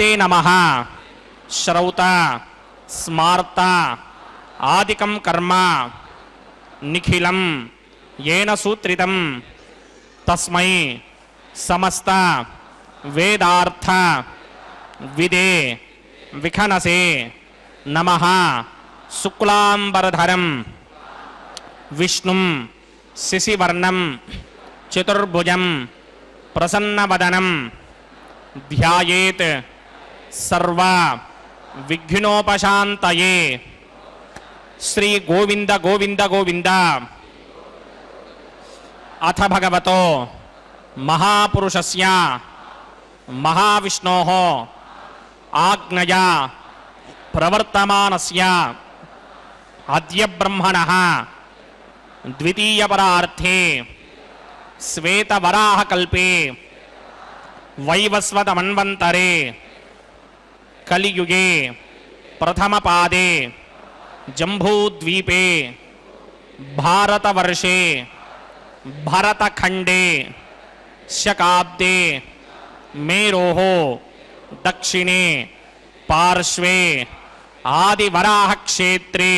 ते नमः श्रौत स्मार्त आदिकं कर्म निखिलं येन सूत्रितं तस्मै समस्त वेदार्थ विदे विखनसे नमः शुक्लांबरधरं विष्णुं शिशिवर्णं चतुर्भुजं प्रसन्नवदनं ध्यायेत् सर्व विघ्नोपशान्तये। श्री गोविंद गोविंद गोविंद। अथ भगवतो महापुरुषस्य महाविष्णोः आज्ञया प्रवर्तमानस्य अद्य ब्रह्मणः द्वितीयपरार्थे श्वेतवराहकल्पे वैवस्वतमन्वन्तरे कलियुगे प्रथमपादे जम्बूद्वीपे भारतवर्षे भरतखण्डे शकाब्दे मेरोः दक्षिणे पार्श्वे आदिवराहक्षेत्रे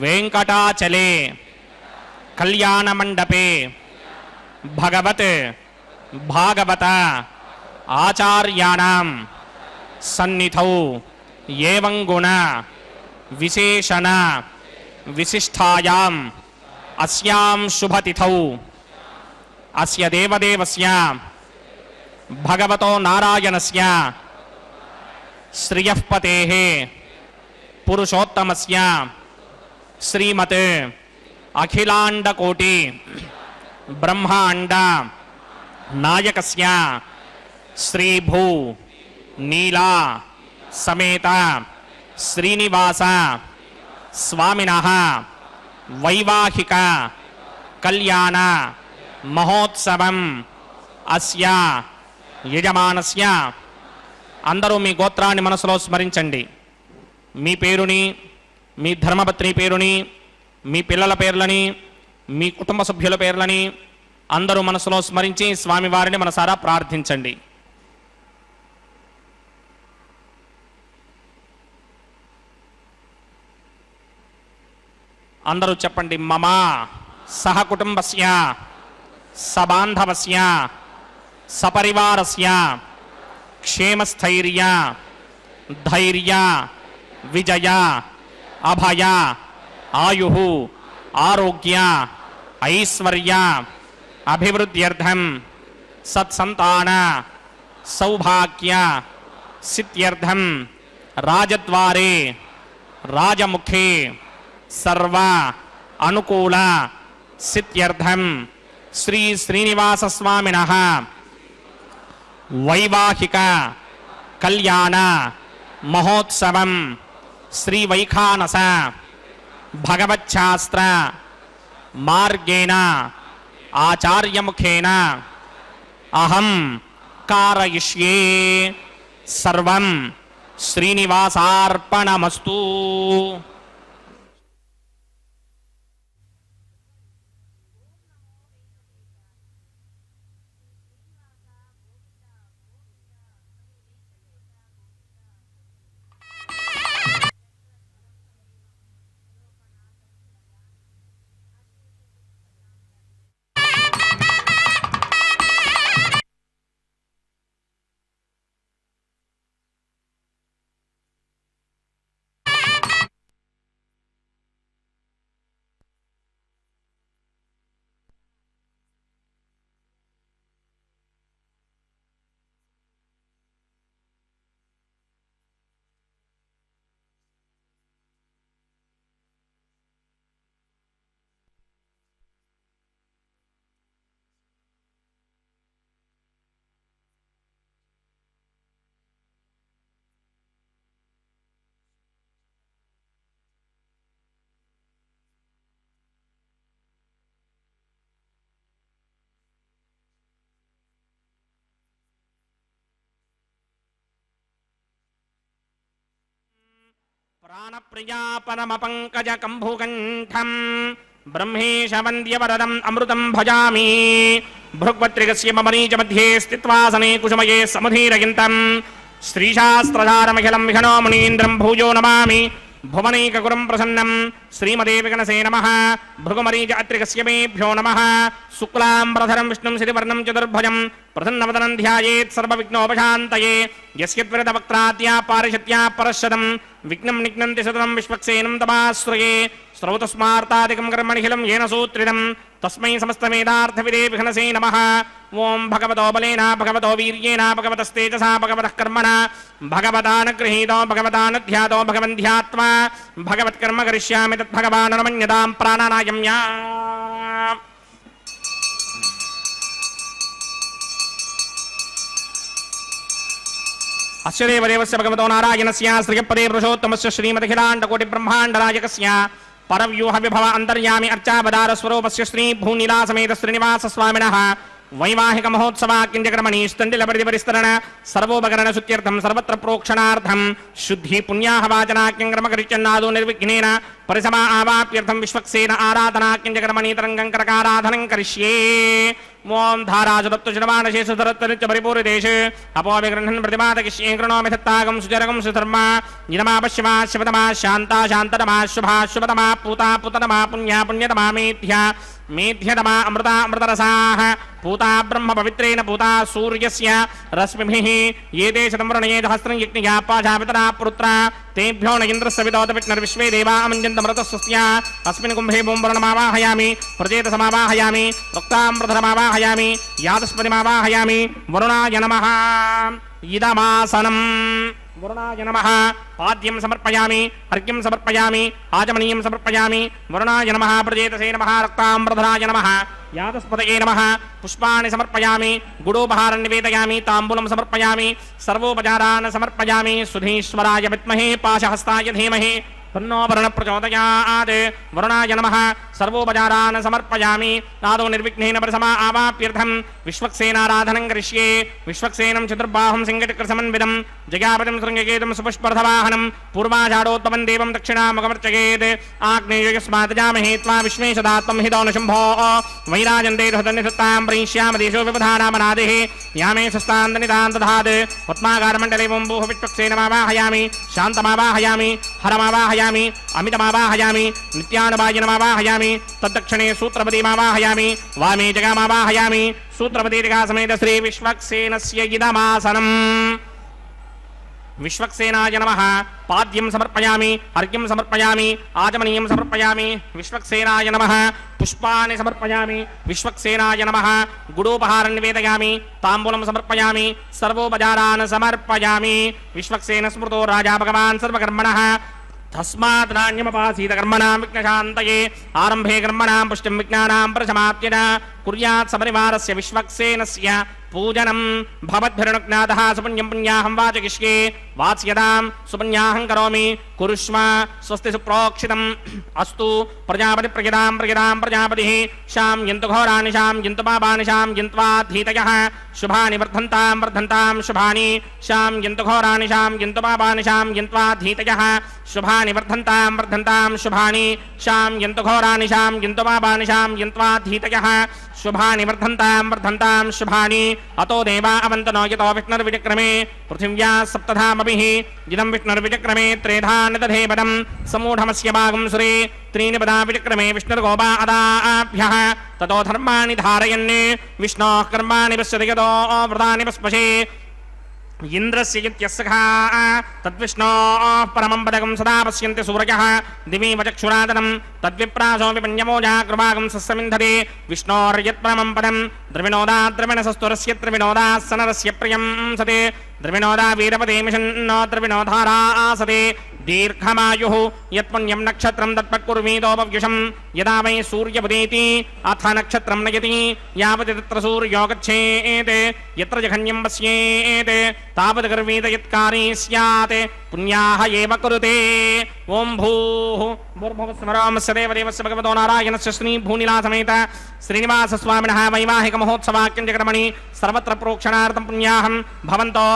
वेंकटाचले कल्याणमण्डपे भगवत भागवत आचार्याणां सन्निधौ एवं गुण विशेषण विशिष्टायाम् अस्यां शुभतिथौ अस्य देवदेवस्य भगवतो नारायणस्य श्रियःपतेः पुरुषोत्तमस्य श्रीमत् अखिलाण्डकोटि ब्रह्माण्ड नायकस्य श्रीभू नीला समेत श्रीनिवास स्वामिनः वैवाहिक कल्याण महोत्सवम् अस्य यजमानस्य అందరూ మీ గోత్రాన్ని మనసులో స్మరించండి. మీ పేరుని, మీ ధర్మపత్ని పేరుని, మీ పిల్లల పేర్లని, మీ కుటుంబ సభ్యుల పేర్లని అందరూ మనసులో స్మరించి స్వామివారిని మనసారా ప్రార్థించండి. అందరూ చెప్పండి. మమ సహ కుటుంబస్య సబాంధవస్య సపరివారస్య क्षेमस्थैर्य धैर्य विजय अभय आयुः आरोग्य ऐश्वर्य अभिवृद्ध्यर्थं सत्संतान सौभाग्य सिद्ध्यर्थं राजद्वारे राजमुखे सर्व अनुकूल सिद्ध्यर्थं श्री श्रीनिवास स्वामिनः वैवाहिक कल्याण महोत्सवं श्री वैखानस भगवच्छास्त्र मार्गेण आचार्य मुखेन अहं कारयिष्ये सर्वं श्रीनिवासार्पणमस्तु। प्राणप्रिया परम पंकज कंभुकंठम ब्रह्मेश वन्द्यवरदम् अमृतं भजामि भृग्वत्रिकस्य ममनीच मध्ये स्थित्वासने कुसुमये समुधीरयन्तं श्रीशास्त्रधारमखिलं विघ्नो मुनीन्द्रं भूयो नमामि भुवनैकगुरुं प्रसन्नं श्रीमते विगणसे नमः भृगुमरीच अत्रिकस्य मेभ्यो नमः शुक्लाम्बरधरं विष्णुं श्रीवर्णं चतुर्भुजं प्रसन्नवदनं ध्यायेत् सर्वविघ्नोपशान्तये यस्यद्वरदवक्त्राद्या पारिषत्या परश्शतं विघ्नं निघ्नन्ति सततं विश्वक्सेनं तमाश्रये स्रौतस्मार्तादिकं कर्मणिखिलं येन सूत्रितं तस्मै समस्तवेदार्थविदे विघ्नसे नमः ओं भगवतो बलेन भगवतो वीर्येण भगवतस्तेजसा भगवतः कर्मणा भगवतानुगृहीतो भगवतानुध्यातो भगवन्ध्यात्मा भगवत्कर्म करिष्यामि तद्भगवाननुमन्यतां प्राणानायम्या अस्य देवदेवस्य भगवतो नारायणस्य श्रियपदे पुरुषोत्तमस्य श्रीमदखिलाण्डकोटिब्रह्माण्डराजकस्य परव्यूह विभव अंतर्यामी अर्चावतार स्वरूपस्य श्री भूनिलासमेत श्रीनिवास स्वामिनः वैवाहिक महोत्सवाक्यंजकर्मणि स्तंडिलपरिपरिस्तरण सर्वोपकरण शुद्ध्यर्थं सर्वत्र प्रोक्षणार्थं शुद्धि पुण्याहवाचनाक्यंकर्मकरिचन्नादो निर्विघ्नेन परिसमा आवाप्यर्थं विश्वक्सेन आराधनाक्यंजकर्मणि तरंगं करकाराधनं करिष्ये ओं धाराजुदत्तुजनमानशेषधरत्तनित्य परिपूरितेश अपोविगृह्णन् प्रतिमादकिष्ये कृणोमि धत्तागं सुजरगं सुधर्मा निरमा पश्चिमा शिवतमा शान्ता शान्ततमा शुभा शुभतमा पूता पुततमा पुण्या पुण्यतमा मेध्या मेध्यतमा अमृता अमृतरसाः पूता ब्रह्म पवित्रेण पूता सूर्यस्य रश्मिभिः ये ते शतमृणये सहस्रं यज्ञया पाशापितरा पुत्रा तेभ्यो न इन्द्रस्य विदोतविष्णुर्विश्वे देवा अमञ्जन्तमृतस्वस्य अस्मिन् कुम्भे बूम्बरणमावाहयामि प्रजेतसमावाहयामि रक्तामृतमावाहयामि यादस्पतिमावाहयामि वरुणाय नमः इदमासनम् वरुणाय नमः पाद्यं समर्पयामि अर्घ्यं समर्पयामि आचमनीयं समर्पयामि वरुणाय नमः प्रजेतसे नमः रक्तामृतराय नमः यादस्पतये नमः पुष्पाणि समर्पयामि गुडोपहारं निवेदयामि ताम्बूलं समर्पयामि सर्वोपचारान् समर्पयामि सुधीश्वराय विद्महे पाशहस्ताय धीमहि तन्नो वरुणः प्रचोदयात् वरुणाय नमः सर्वोपचारान् समर्पयामि नादो निर्विघ्नेन प्रसमा आवाप्यर्थं विश्वक्सेनाराधनं करिष्ये विश्वक्सेनं चतुर्बाहुं सिंहचक्रसमन्वितं जयापतिं शृङ्गकेतुं सुपुष्परथवाहनं पूर्वाषाढोत्तमं देवं दक्षिणामुखमर्चयेत् आग्नेयस्मात् जामहे त्वा विश्वेशदात्मं हितो न शम्भो वैराजन्ते हृदनिधत्तां प्रयिष्यामि देशो विवधानामनादिः यामे सस्तान्दनिदां दधात् पद्माकारमण्डले वोम्बुः विश्वक्सेनमावाहयामि शान्तमावाहयामि हरमावाहयामि अमितमावाहयामि नित्यानुभाजनमावाहयामि तद्दक्षिणे सूत्रपतिमावाहयामि वामे जगामावाहयामि सूत्रपति जगासमेत श्री विश्वक्सेनस्य इदमासनम् विश्वक्सेनाय नमः पाद्यं समर्पयामि अर्घ्यं समर्पयामि आचमनीयं समर्पयामि विश्वक्सेनाय नमः पुष्पाणि समर्पयामि विश्वक्सेनाय नमः गुडोपहारं निवेदयामि ताम्बूलं समर्पयामि सर्वोपचारान् समर्पयामि विश्वक्सेन स्मृतो राजा भगवान् सर्वकर्मणः तस्मात् नान्यमपासीत कर्मणां विघ्नशान्तये आरम्भे कर्मणां पुष्टिं विज्ञानां प्रशमाप्येन कुर्यात् सपरिवारस्य विश्वक्सेनस्य पूजनं भवद्भिर्नुज्ञातः सुपुण्यं पुण्याहं वाचयिष्ये वाच्यतां सुपुण्याहं करोमि कुरुष्व स्वस्ति सुप्रोक्षितम् अस्तु प्रजापति प्रजतां प्रजापतिः शां यन्तु घोराणि शां यन्तु पापानि शां यन्त्वा धीतयः शुभानि वर्धन्तां शुभानि शां यन्तु घोराणि शां यन्तु पापानि शां यन्त्वा धीतयः शुभानि वर्धन्तां शुभानि शां यन्तु घोराणि शां यन्तु पापानि शां यन्त्वा धीतयः शुभानि वर्धन्तां शुभानि अतो देवा अवन्तनो यतो विष्णुर्विचक्रमे पृथिव्या सप्तधामभिः इदं विष्णुर्विचक्रमे त्रेधा निदधे पदं समूढमस्य भागं सुरे त्रीणि पदा विचक्रमे विष्णुर्गोपा अदाभ्यः ततो धर्माणि धारयन् विष्णोः कर्माणि पश्यति यतो व्रतानि पस्पशे इंद्रस्य यस्यखा तद्विष्णोः परमं पदकं सदा पश्यन्ति सूरजः दिवि वचक्षुरादनं तद्विप्रासो विपन्यमोजा कृपाकं सस्यमिन्धते विष्णोर्यत्परमं पदं द्रविणोदा द्रविणसस्तुरस्य त्रिविनोदा सनरस्य प्रियं सते द्रविणोदा वीरपदे मिषन्नो द्रविणोधारा आसते दीर्घमायुः यत्पुण्यं नक्षत्रं तत्पत्कुर्वीदोपव्युषं यदा वै सूर्यमुदेति अथ नक्षत्रं नयति यावत् तत्र सूर्यो गच्छेत् यत्र जघन्यं पश्येत् तावत् गर्वीत यत्कारी स्यात् पुण्याः एव कुरुते ओं भूः भूर्भुवस्मरामस्य देवदेवस्य भगवतो नारायणस्य श्री भूनिलासमेत श्रीनिवासस्वामिनः वैवाहिक महोत्सवाक्यञ्जकर्मणि सर्वत्र प्रोक्षणार्थं पुण्याहं भवन्तो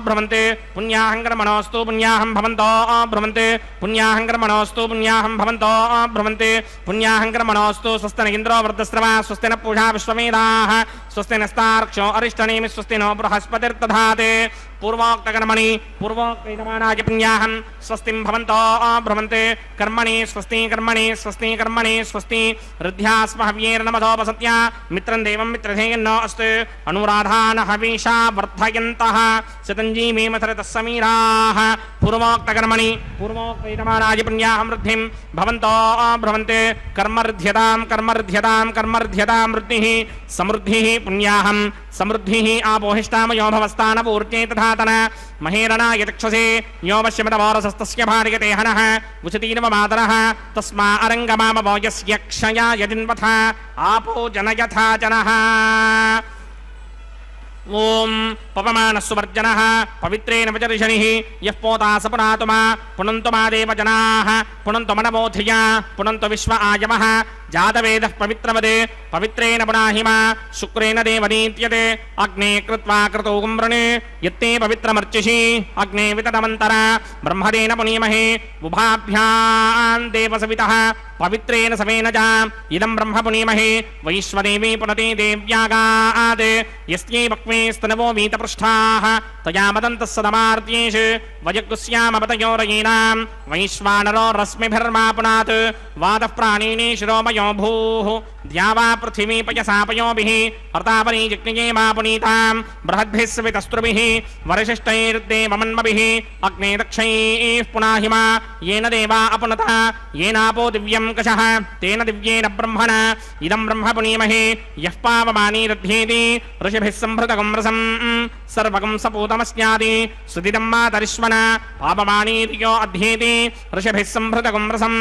भ्रमन्ते पुण्याहं कर्मणोऽस्तु पुण्याहं भवन्तो भ्रमन्ते पुण्याहं कर्मणोऽस्तु पुण्याहं भवन्तो भ्रमन्ते पुण्य पुण्याहं कर्मणोऽस्तु स्वस्ति न इन्द्रो वृद्धश्रवा स्वस्ति न पूषा विश्ववेदाः स्वस्ति नस्तार्क्ष्यो अरिष्टनेमि स्वस्ति नो बृहस्पतिर्दधाते पूर्वोक्तकर्मणि पूर्वोक्तयजमानाय पुण्याहं स्वस्तिं भवन्तो भ्रमन्ते कर्मणि स्वस्ति स्वस्ति ऋद्ध्यास्म हव्यैर्नमसोपसत्या मित्रं देवं मित्रधेयन्नो अस्तु अनुराधान हविषा वर्धयन्तः शतञ्जीवेमथरतः समीराः पूर्वोक्तकर्मणि पूर्वोक्तयजमानाय पुण्याहं वृद्धिं भवन्तो भ्रमन्ते कर्मर्ध्यतां वृद्धिः समृद्धिः पुण्याहं समृद्धिः आपोहिष्टामयो भवस्तानपूर्णे तथातन महेरणाय चक्षुषे यो वश्यमितवारसस्तस्य भार्यते हनः उचतीर्वमातरः तस्मा अरङ्गमामवो यस्य क्षया यजिन्वथ आपो जनयथा जनः ओम पवमानस्सुवर्जनः पवित्रेण वचर्षणिः यः पोता स पुनातु मा पुनन्तु मा देवजनाः पुनन्तु मनवोधिया पुनन्तु विश्व आयवः जातवेदः पवित्रवदे पवित्रेण पुनाहि मा शुक्रेण देवनीत्यते अग्ने कृत्वा क्रतौ गुम्रणे यत्ते पवित्रमर्चिषि अग्ने विततमन्तरा ब्रह्मदेन पुनीमहे उभाभ्यां देवसवितः पवित्रेण सवेन च इदं ब्रह्म पुनीमहे वैश्वदेवी पुनते देव्यागात् यस्यै वक्मे स्तनवो वीतपृष्ठाः तया मदन्तः सदमार्त्येषु वयगुस्यामपतयोरयीनां वैश्वानरो रश्मिभिर्मा पुनात् वातः प्राणिने शिरोमयो भूः द्यावा पृथिवी पयसापयोभिः हर्तापरी जिज्ञये मा पुनीतां बृहद्भिः सवितस्त्रुभिः वरिशिष्टैर्देवमन्मभिः अग्ने दक्षैः पुनाहि मा येन देवा अपुनता येनापो दिव्यं कषः तेन दिव्येन ब्रह्मणा इदं ब्रह्म पुनीमहे यः पावमानीरध्येति ऋषिभिः सम्भृतकं रसं सर्वकं सपूतमस्यादि सुदिदं मातरिश्वना पावमानीर्यो अध्येति ऋषिभिः सम्भृतकं रसं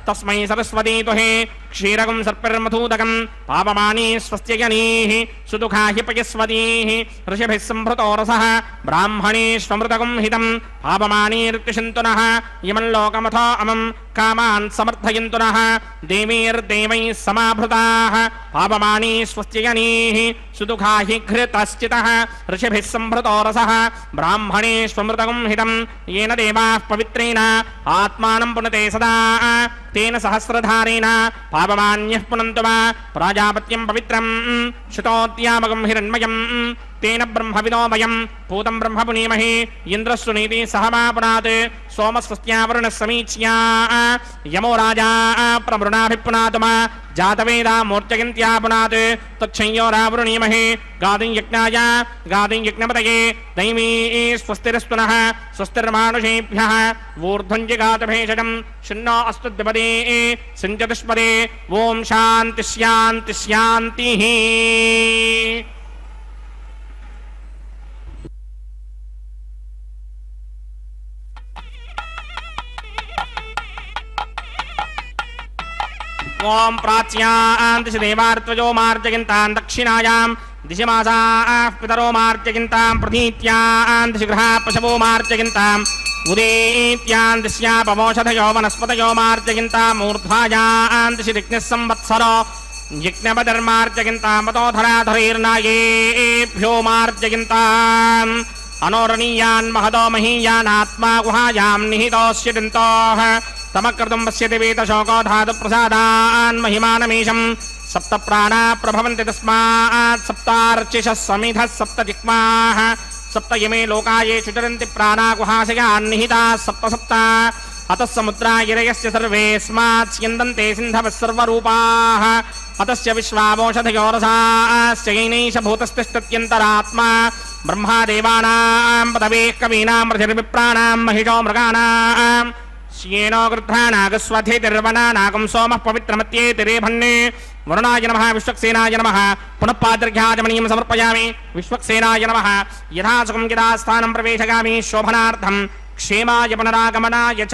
तस्मै सरस्वती तुहे क्षीरकं सर्पिर्मधूदकं पावमानी स्वस्य जनीः सुदुःखा हि पयस्वतीः ऋषिभिः सम्भृतो रसः ब्राह्मणेष्वमृतकं हितं पावमानीर्तिषन्तु नः इमं लोकमथो अमं कामान् समर्थयन्तु नः देवीर्देवैः समाभृताः पावमानी स्वस्य जनीः सुदुःखा हि घृतश्चितः ऋषिभिः सम्भृतो रसः ब्राह्मणेष्वमृतकं हितं येन देवाः पवित्रेण आत्मानं पुनते सदा तेन सहस्रधारेण पावमान्यः पुनन्तु वा प्राजापत्यं पवित्रं श्रुतोद्यामकं हिरण्मयं तेन ब्रह्मविदो वयं पूतं ब्रह्म पुनीमहे इन्द्रस्सुनीति सह मा पुनात् सोमस्वस्त्यावरुणः समीच्या यमो राजा प्रवृणाभिपुनातु मा जातवेदा मूर्जयन्त्या पुनात् तच्छंयोरावृणीमहे गादिं यज्ञाय गादिं यज्ञपतये दैवी स्वस्तिरस्तु नः स्वस्तिर्मानुषेभ्यः ऊर्ध्वं जगात भेषजं शन्नो अस्तु द्विपदे सञ्चतुष्पदे ॐ शान्ति शान्ति शान्तिः। ओम प्राच्यां दिशि देवार्त्वजो मार्जयन्तां दक्षिणायां दिशि मासाः पितरो मार्जयन्तां प्रतीत्यां दिशि गृहा पशवो मार्जयन्ताम् उदीत्यां दिश्यापमोषधयो वनस्पतयो मार्जयन्तां मूर्ध्वायां दिशि दिग्निः संवत्सरो यज्ञपतिर्मार्जयन्तां वतोधराधरैर्नायेभ्यो मार्जयन्ताम् अनोरणीयान् महदो महीयानात्मा गुहायां निहितोऽस्य दिन्तोः तमकृतं पश्यति वेतशोको धातु प्रसादान् महिमानमीशं सप्त प्राणा प्रभवन्ति तस्मात् सप्तार्चिषः समिधः सप्त जिह्वाः सप्त यमे लोकाये चरन्ति प्राणा गुहाशयान् निहिताः सप्त सप्त अतः समुद्रा गिरयस्य सर्वेऽस्मात् स्यन्दन्ते सिन्धवः सर्वरूपाः अतस्य विश्वावोषधयो रसाश्च येनैष भूतस्तिष्ठत्यन्तरात्मा ब्रह्मा देवानां पदवेः कवीनां रथिर्विप्राणां महिषो मृगाणां श्येनो गृध्रानागस्वधेतिर्वनानागं सोमः पवित्रमत्येतिरेभन्ने वरुणाय नमः विश्वक्सेनाय नमः पुनः पादर्घ्याचमनीयं समर्पयामि विश्वक्सेनाय नमः यथासुखं यथास्थानं प्रवेशयामि शोभनार्थं क्षेमाय पुनरागमनाय च।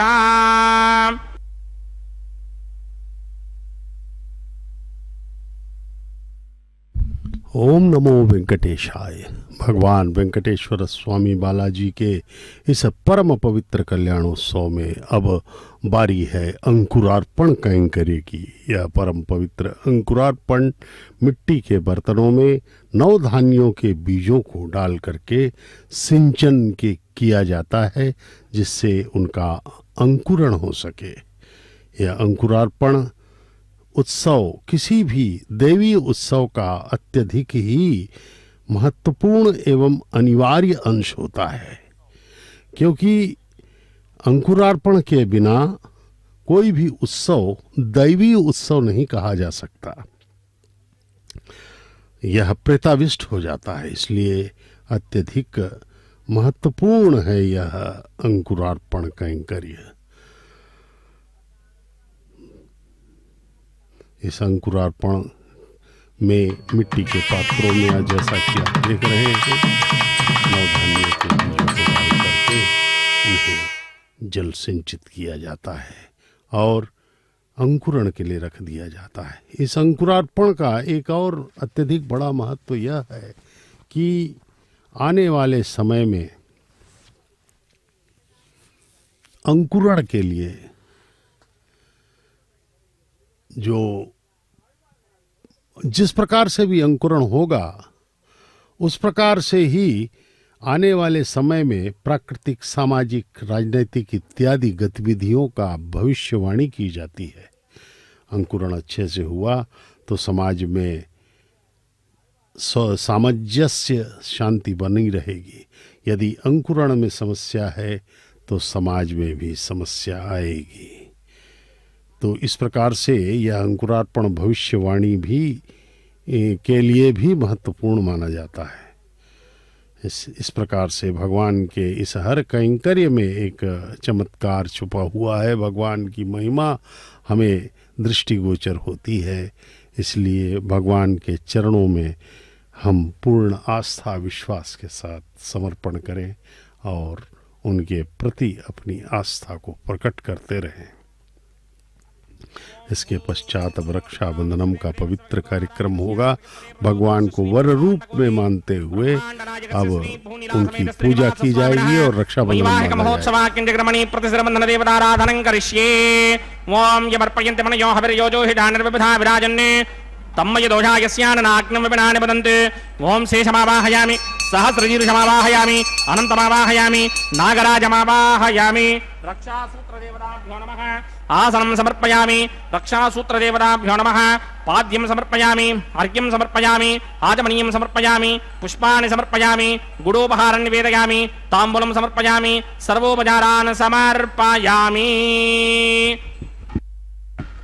ओम नमो वेंकटेशाय। भगवान वेंकटेश्वर स्वामी बालाजी के इस परम पवित्र कल्याणोत्सव में अब बारी है अंकुरार्पण कैंकर्य की। यह परम पवित्र अंकुरार्पण मिट्टी के बर्तनों में नवधान्यों के बीजों को डाल करके सिंचन के किया जाता है, जिससे उनका अंकुरण हो सके। यह अंकुरार्पण उत्सव किसी भी देवी उत्सव का अत्यधिक ही महत्वपूर्ण एवं अनिवार्य अंश होता है, क्योंकि अंकुरार्पण के बिना कोई भी उत्सव दैवी उत्सव नहीं कहा जा सकता, यह प्रेताविष्ट हो जाता है। इसलिए अत्यधिक महत्वपूर्ण है यह अंकुरार्पण कैंकर्य। इस अंकुरार्पण में मिट्टी के पात्रों में, जैसा कि आप देख रहे हैं, नवधान्य के बीजों को डाल करके उन्हें जल सिंचित किया जाता है और अंकुरण के लिए रख दिया जाता है। इस अंकुरार्पण का एक और अत्यधिक बड़ा महत्व यह है कि आने वाले समय में अंकुरण के लिए जो जिस प्रकार से भी अंकुरण होगा, उस प्रकार से ही आने वाले समय में प्राकृतिक, सामाजिक, राजनैतिक इत्यादि गतिविधियों का भविष्यवाणी की जाती है। अंकुरण अच्छे से हुआ तो समाज में सामंजस्य, शांति बनी रहेगी। यदि अंकुरण में समस्या है तो समाज में भी समस्या आएगी। तो इस प्रकार से यह अंकुरार्पण भविष्यवाणी भी के लिए भी महत्वपूर्ण माना जाता है। इस प्रकार से भगवान के इस हर कैंकर्य में एक चमत्कार छुपा हुआ है। भगवान की महिमा हमें दृष्टिगोचर होती है। इसलिए भगवान के चरणों में हम पूर्ण आस्था, विश्वास के साथ समर्पण करें और उनके प्रति अपनी आस्था को प्रकट करते रहें। इसके पश्चात अब रक्षाबंधनम का पवित्र कार्यक्रम होगा। भगवान को वर रूप में मानते हुए अब उनकी पूजा की जाएगी और रक्षाबंधन महोत्सवाग्रमणी प्रतिशरबंधन देवताराधनं करिष्ये। ओम यमर्पयन्ते मनयो हविर्योजो हिडानिर्विबधा विराजन्ने तम्मय दोषायस्याननाग्नं विपिनानि वदन्ति। ओम शेषमावाहयामि, सहस्रजीर्षमावाहयामि, अनन्तमावाहयामि, नागराजमावाहयामि। रक्षासूत्रदेवताभ्यो नमः। आसनं समर्पयामि, रक्षासूत्रदेवताभ्यो नमः। पाद्यं समर्पयामि, अर्घ्यं समर्पयामि, आचमनीयं समर्पयामि, पुष्पाणि समर्पयामि, गुडोपहारं निवेदयामि, ताम्बूलं समर्पयामि, सर्वोपचारान् समर्पयामि।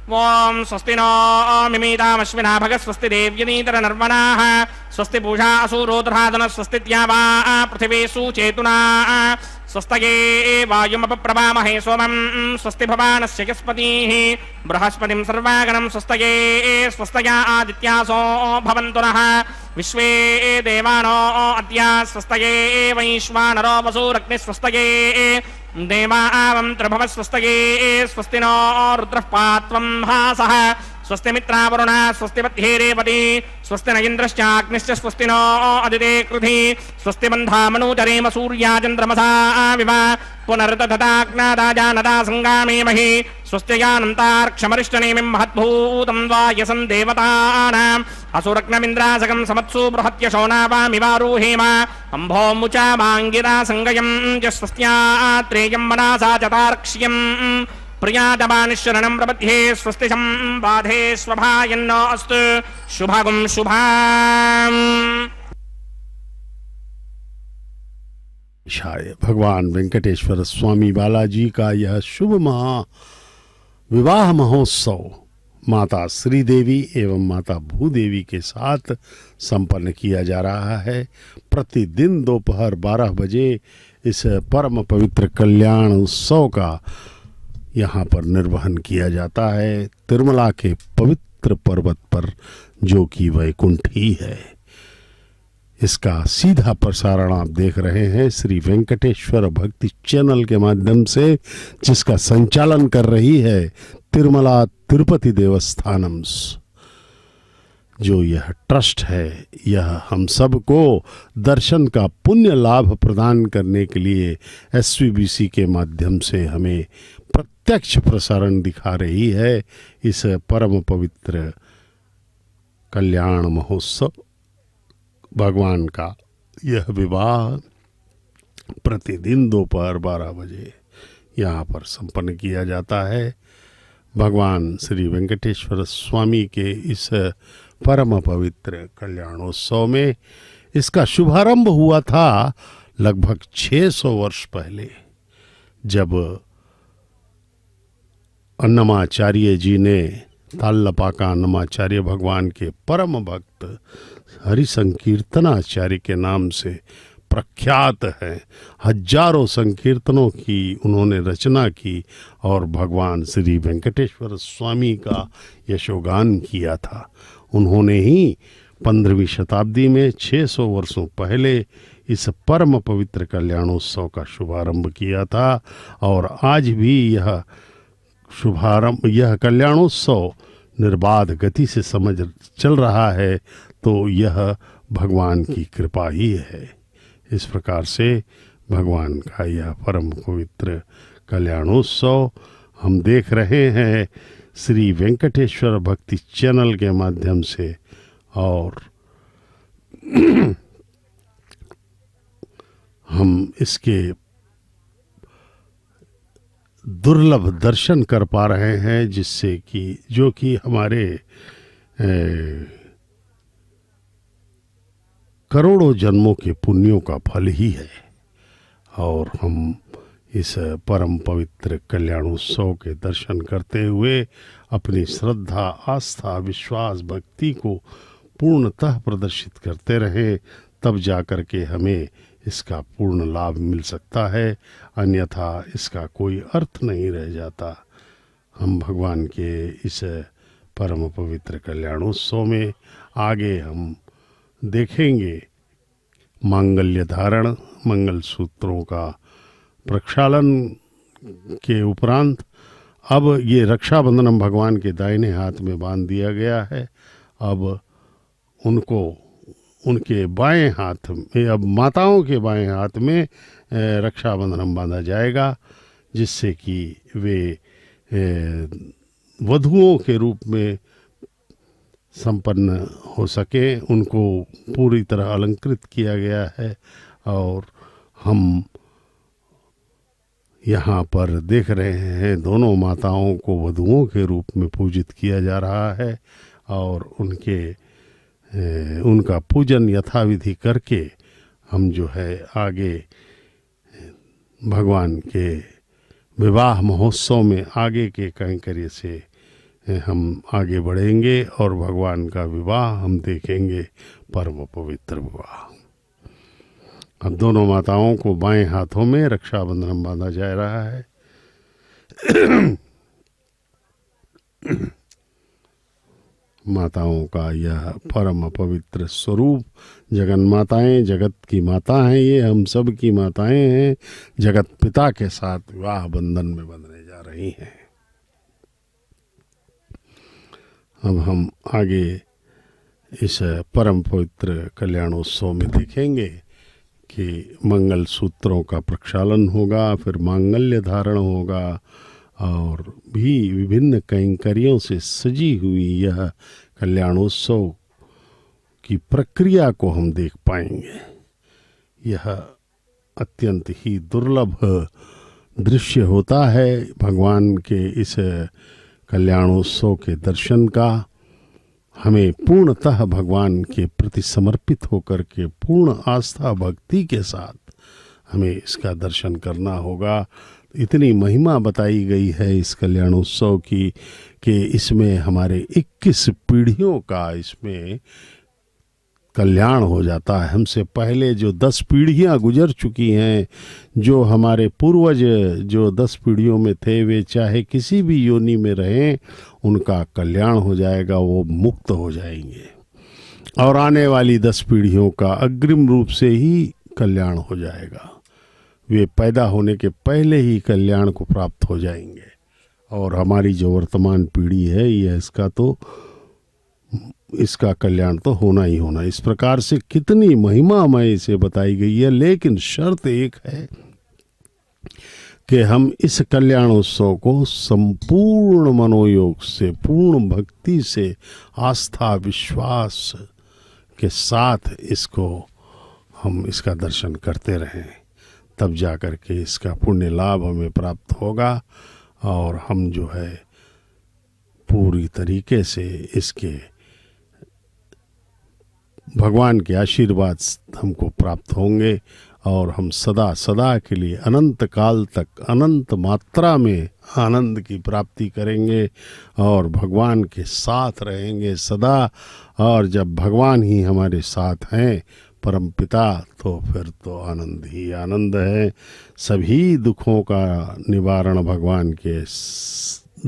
ओम स्वस्ति नो मिमीतामश्विना भगः स्वस्ति देव्यनीतर नर्वणाः स्वस्ति पूषा असुरोधराधन स्वस्ति द्यावा पृथिवी सुचेतुना स्वस्तये वायुमपप्रभामहे सोमं स्वस्ति भवानस्य यस्पतिः बृहस्पतिं सर्वागणं स्वस्तये स्वस्तया आदित्यासो भवन्तु नः विश्वे देवानो अद्य स्वस्तये वैश्वानरो वसुरग्निः स्वस्तये देवावन्त्रभव स्वस्तये स्वस्ति नो रुद्रः पात्वं भासः स्वस्ति मित्रावरुणा स्वस्ति पत्ये रेवती स्वस्ति न इन्द्रश्चाग्निश्च स्वस्ति नो अदिते कृधि स्वस्ति बन्धामनुचरेम सूर्या चन्द्रमसा विव पुनर्दधताग्नादाजानदा संगामेमहि स्वस्त्ययानन्तार्क्षमरिष्टनेमिं महद्भूतं वायसं देवतानाम् असुरग्नमिन्द्रासकं समत्सु बृहत्यशोनावामिवारुहेम अम्भोमुचा माङ्गिरा सङ्गयं च स्वस्त्यात्रेयं मनसा चतार्क्ष्यम् प्रियादमानिशरणं प्रपद्ये स्वस्ति सम्बाधे स्वभायन्नो अस्तु शुभगुं शुभाम्। भगवान वेंकटेश्वर स्वामी बालाजी का यह शुभ विवाह महोत्सव माता श्रीदेवी एवं माता भूदेवी के साथ संपन्न किया जा रहा है। प्रतिदिन दोपहर 12 बजे इस परम पवित्र कल्याण उत्सव का यहाँ पर निर्वहन किया जाता है, तिरुमला के पवित्र पर्वत पर, जो कि वैकुंठ ही है। इसका सीधा प्रसारण आप देख रहे हैं श्री वेंकटेश्वर भक्ति चैनल के माध्यम से, जिसका संचालन कर रही है तिरुमला तिरुपति देवस्थानम। जो यह ट्रस्ट है, यह हम सब को दर्शन का पुण्य लाभ प्रदान करने के लिए SVBC के माध्यम से हमें प्रत्यक्ष प्रसारण दिखा रही है। इस परम पवित्र कल्याण महोत्सव भगवान का यह विवाह प्रतिदिन दोपहर 12 बजे यहाँ पर संपन्न किया जाता है। भगवान श्री वेंकटेश्वर स्वामी के इस परम पवित्र कल्याणोत्सव में इसका शुभारंभ हुआ था लगभग 600 वर्ष पहले, जब अन्नमाचार्य जी ने, ताल्लपाका अन्नमाचार्य भगवान के परम भक्त हरि संकीर्तनाचार्य के नाम से प्रख्यात हैं, हजारों संकीर्तनों की उन्होंने रचना की और भगवान श्री वेंकटेश्वर स्वामी का यशोगान किया था। उन्होंने ही 15वीं शताब्दी में 600 वर्षों पहले इस परम पवित्र कल्याणोत्सव का शुभारंभ किया था और आज भी यह कल्याणोत्सव निर्बाध गति से चल रहा है, तो यह भगवान की कृपा ही है। इस प्रकार से भगवान का यह परम पवित्र कल्याणोत्सव हम देख रहे हैं श्री वेंकटेश्वर भक्ति चैनल के माध्यम से, और हम इसके दुर्लभ दर्शन कर पा रहे हैं, जिससे कि जो कि हमारे करोड़ों जन्मों के पुण्यों का फल ही है। और हम इस परम पवित्र कल्याणोत्सव के दर्शन करते हुए अपनी श्रद्धा, आस्था, विश्वास, भक्ति को पूर्णतः प्रदर्शित करते रहें, तब जाकर के हमें इसका पूर्ण लाभ मिल सकता है, अन्यथा इसका कोई अर्थ नहीं रह जाता। हम भगवान के इस परम पवित्र कल्याणोत्सव में आगे हम देखेंगे मांगल्य धारण, मंगल सूत्रों का प्रक्षालन के उपरांत अब ये रक्षाबंधन भगवान के दाहिने हाथ में बांध दिया गया है। अब उनको उनके बाएं हाथ में, अब माताओं के बाएं हाथ में रक्षाबंधन बांधा जाएगा, जिससे कि वे वधुओं के रूप में संपन्न हो सके। उनको पूरी तरह अलंकृत किया गया है और हम यहाँ पर देख रहे हैं दोनों माताओं को वधुओं के रूप में पूजित किया जा रहा है और उनका पूजन यथाविधि करके हम जो है आगे भगवान के विवाह महोत्सव में आगे के कैंकर्य से हम आगे बढ़ेंगे और भगवान का विवाह हम देखेंगे, परम पवित्र विवाह। अब दोनों माताओं को बाएं हाथों में रक्षाबंधन बांधा जा रहा है। माताओं का यह परम पवित्र स्वरूप, जगन माताएं, जगत की माता हैं, ये हम सब की माताएं हैं, जगत पिता के साथ विवाह बंधन में बंधने जा रही हैं। अब हम आगे इस परम पवित्र कल्याणोत्सव में देखेंगे कि मंगल सूत्रों का प्रक्षालन होगा, फिर मांगल्य धारण होगा और भी विभिन्न कैंकर्यों से सजी हुई यह कल्याणोत्सव की प्रक्रिया को हम देख पाएंगे। यह अत्यंत ही दुर्लभ दृश्य होता है भगवान के इस कल्याणोत्सव के दर्शन का। हमें पूर्णतः भगवान के प्रति समर्पित होकर के पूर्ण आस्था भक्ति के साथ हमें इसका दर्शन करना होगा। इतनी महिमा बताई गई है इस कल्याणोत्सव की कि इसमें हमारे 21 पीढ़ियों का इसमें कल्याण हो जाता है। हमसे पहले जो 10 पीढ़ियां गुजर चुकी हैं, जो हमारे पूर्वज जो 10 पीढ़ियों में थे, वे चाहे किसी भी योनि में रहें, उनका कल्याण हो जाएगा, वो मुक्त हो जाएंगे और आने वाली 10 पीढ़ियों का अग्रिम रूप से ही कल्याण हो जाएगा। वे पैदा होने के पहले ही कल्याण को प्राप्त हो जाएंगे और हमारी जो वर्तमान पीढ़ी है यह इसका कल्याण तो होना ही होना। इस प्रकार से कितनी महिमामय इसे बताई गई है, लेकिन शर्त एक है कि हम इस कल्याणोत्सव को संपूर्ण मनोयोग से, पूर्ण भक्ति से, आस्था विश्वास के साथ हम इसका दर्शन करते रहें, तब जाकर के इसका पुण्य लाभ हमें प्राप्त होगा और हम जो है पूरी तरीके से इसके भगवान के आशीर्वाद हमको प्राप्त होंगे और हम सदा सदा के लिए अनंत काल तक अनंत मात्रा में आनंद की प्राप्ति करेंगे और भगवान के साथ रहेंगे सदा। और जब भगवान ही हमारे साथ हैं परम पिता, तो फिर तो आनंद ही आनंद है। सभी दुखों का निवारण भगवान के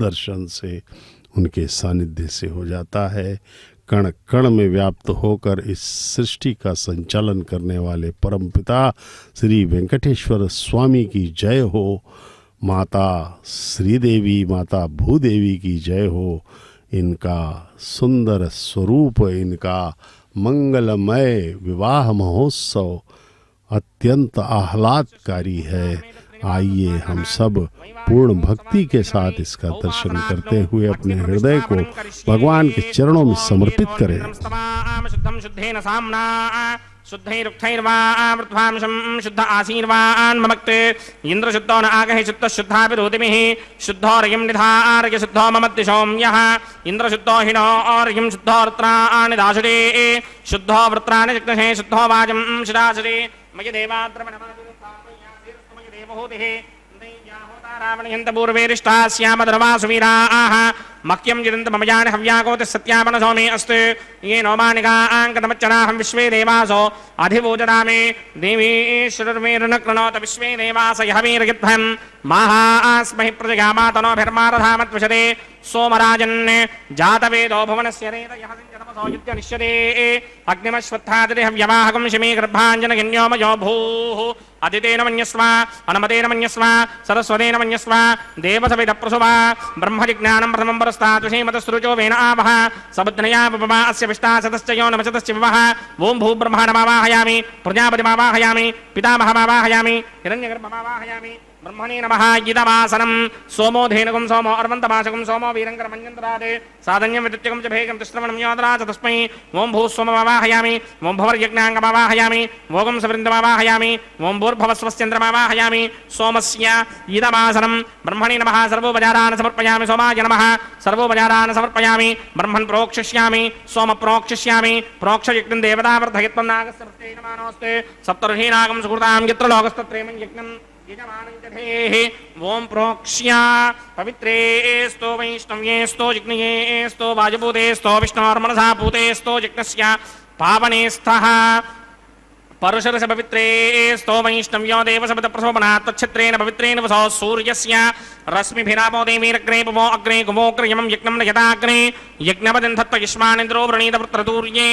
दर्शन से, उनके सानिध्य से हो जाता है। कण कण में व्याप्त होकर इस सृष्टि का संचालन करने वाले परमपिता श्री वेंकटेश्वर स्वामी की जय हो। माता श्रीदेवी, माता भूदेवी की जय हो। इनका सुंदर स्वरूप, इनका मंगलमय विवाह महोत्सव अत्यंत आह्लादकारी है। आइए हम सब पूर्ण भक्ति के साथ इसका दर्शन करते हुए अपने हृदय को भगवान के चरणों में समर्पित करें। शुद्धैरुक्थैर्वामृत्वांशं शुद्ध आशीर्वान् ममक्ते इंद्र शुद्धो न आगहि शुद्ध शुद्धा विरोधिमिः शुद्धो रयं निधार्य शुद्धो ममद्दिशों यः इंद्र शुद्धो हिनो और्यं शुद्धो वृत्राणि दाशुरे शुद्धो वृत्राणि जिग्नहे शुद्धो वाजं शिराशरे मयि देवाद्रवणमय देवहूतिः रावणयन्त पूर्वेरिष्टास्यामधर्वासुवीराः मह्यं जिदन्त मम यानि हव्याकोति सत्यापनसो मे अस्तु ये नोमानिकाङ्कतमच्चनाहं विश्वे देवासो अधिभूजदामे देवीश्वरर्मेरुन कृणोत विश्वे देवास यः वीरयध्वं माहास्महि प्रजगामातनोभिर्मारधामत्विषदे सोमराजन् जातवेदो भुवनस्य रेतयः संजतमसो युध्यनिष्यते अग्निमश्वत्थादिहव्यवाहकं शिमे गर्भाञ्जनगिन्योमयो भूः अदितेन मन्यस्व अनुमतेन मन्यस्व सरस्वतेन मन्यस्व देवसविदप्रसुवा ब्रह्मजिज्ञानं प्रथमं परस्तात्विषेमतसृजो वेन आवः सबुद्धनया बभवा अस्य विष्टाशतश्च यो नमशतश्च विवः ॐ भूब्रह्माणमावाहयामि प्रजापतिमावाहयामि पितामहमावाहयामि हिरण्यगर्भमावाहयामि ब्रह्मणे नमः इदमासनं सोमो धेनुकं सोमो अर्वन्तभाषकं सोमो वीरङ्करमञ्जन्तरादे साधन्यं विद्युत्यकं च भेगं तिस्रवणं योदराच तस्मै ॐ भूस्वममावाहयामि ॐ भवर्यज्ञाङ्गमावाहयामि भोगं सवृन्दमावाहयामि ॐ भूर्भवस्वस्यन्द्रमावाहयामि सोमस्य इदमासनं ब्रह्मणे नमः सर्वोपचारान् समर्पयामि सोमाय नमः सर्वोपचारान् समर्पयामि ब्रह्मन् प्रोक्षिष्यामि सोम प्रोक्षिष्यामि प्रोक्षयज्ञं देवतावर्धयत्वं नागस्य प्रत्ययमानोऽस्ते सप्तर्षीनागं सुकृतां यत्र लोकस्तत्रेमं यज्ञं ओम प्रोक्ष्य पवित्रे स्तो वैष्णव्ये स्तो जिग्नये स्तो वायुभूते स्तो विष्णोर्मनसा भूते स्तो जिग्नस्य पावने स्तः परुषरस पवित्रे स्तो वैष्णव्यो देवसपदप्रशोभनात् तच्छत्रेण पवित्रेण वसो सूर्यस्य रश्मिभिरापो देवीरग्रे पुवो अग्रे गुमोऽग्रयमं यज्ञं नयताग्रे यज्ञपदन्धत्व युष्मानिन्द्रो वृणीत वृत्रतूर्ये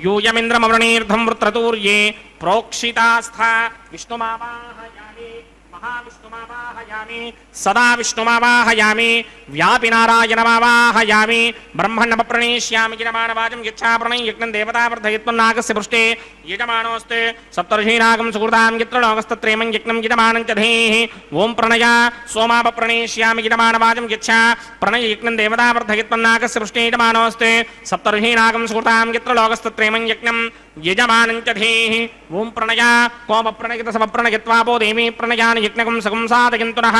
यूयमिन्द्रमवृणीर्धं वृत्रतूर्ये प्रोक्षितास्था विष्णुमावाहयामि महाविष्णुमावाहयामि सदा विष्णुमावाहयामि व्यापि नारायणमावाहयामि ब्रह्मण्डमप्रणेष्यामि यजमानवाचं यच्छाप्रणय यज्ञं देवतावर्धयत्वं नागस्य पृष्ठे यजमानोऽस्ते सप्तर्षीनागं सुकृतां यत्र लोकस्तत्रेमं यज्ञं यजमानं च धेः ॐ प्रणय सोमापप्रणेष्यामि यजमानवाचं यच्छा प्रणय यज्ञं देवतावर्धयत्वं नागस्य पृष्ठे यजमानोऽस्ते सप्तर्षीनागं सुकृतां यत्र लोकस्तत्रेमं यज्ञं यजमानं च धेः ॐ प्रणय कोमप्रणयितसमप्रणयत्वापो देवी प्रणयानि यज्ञकं सकं साधयन्तुनः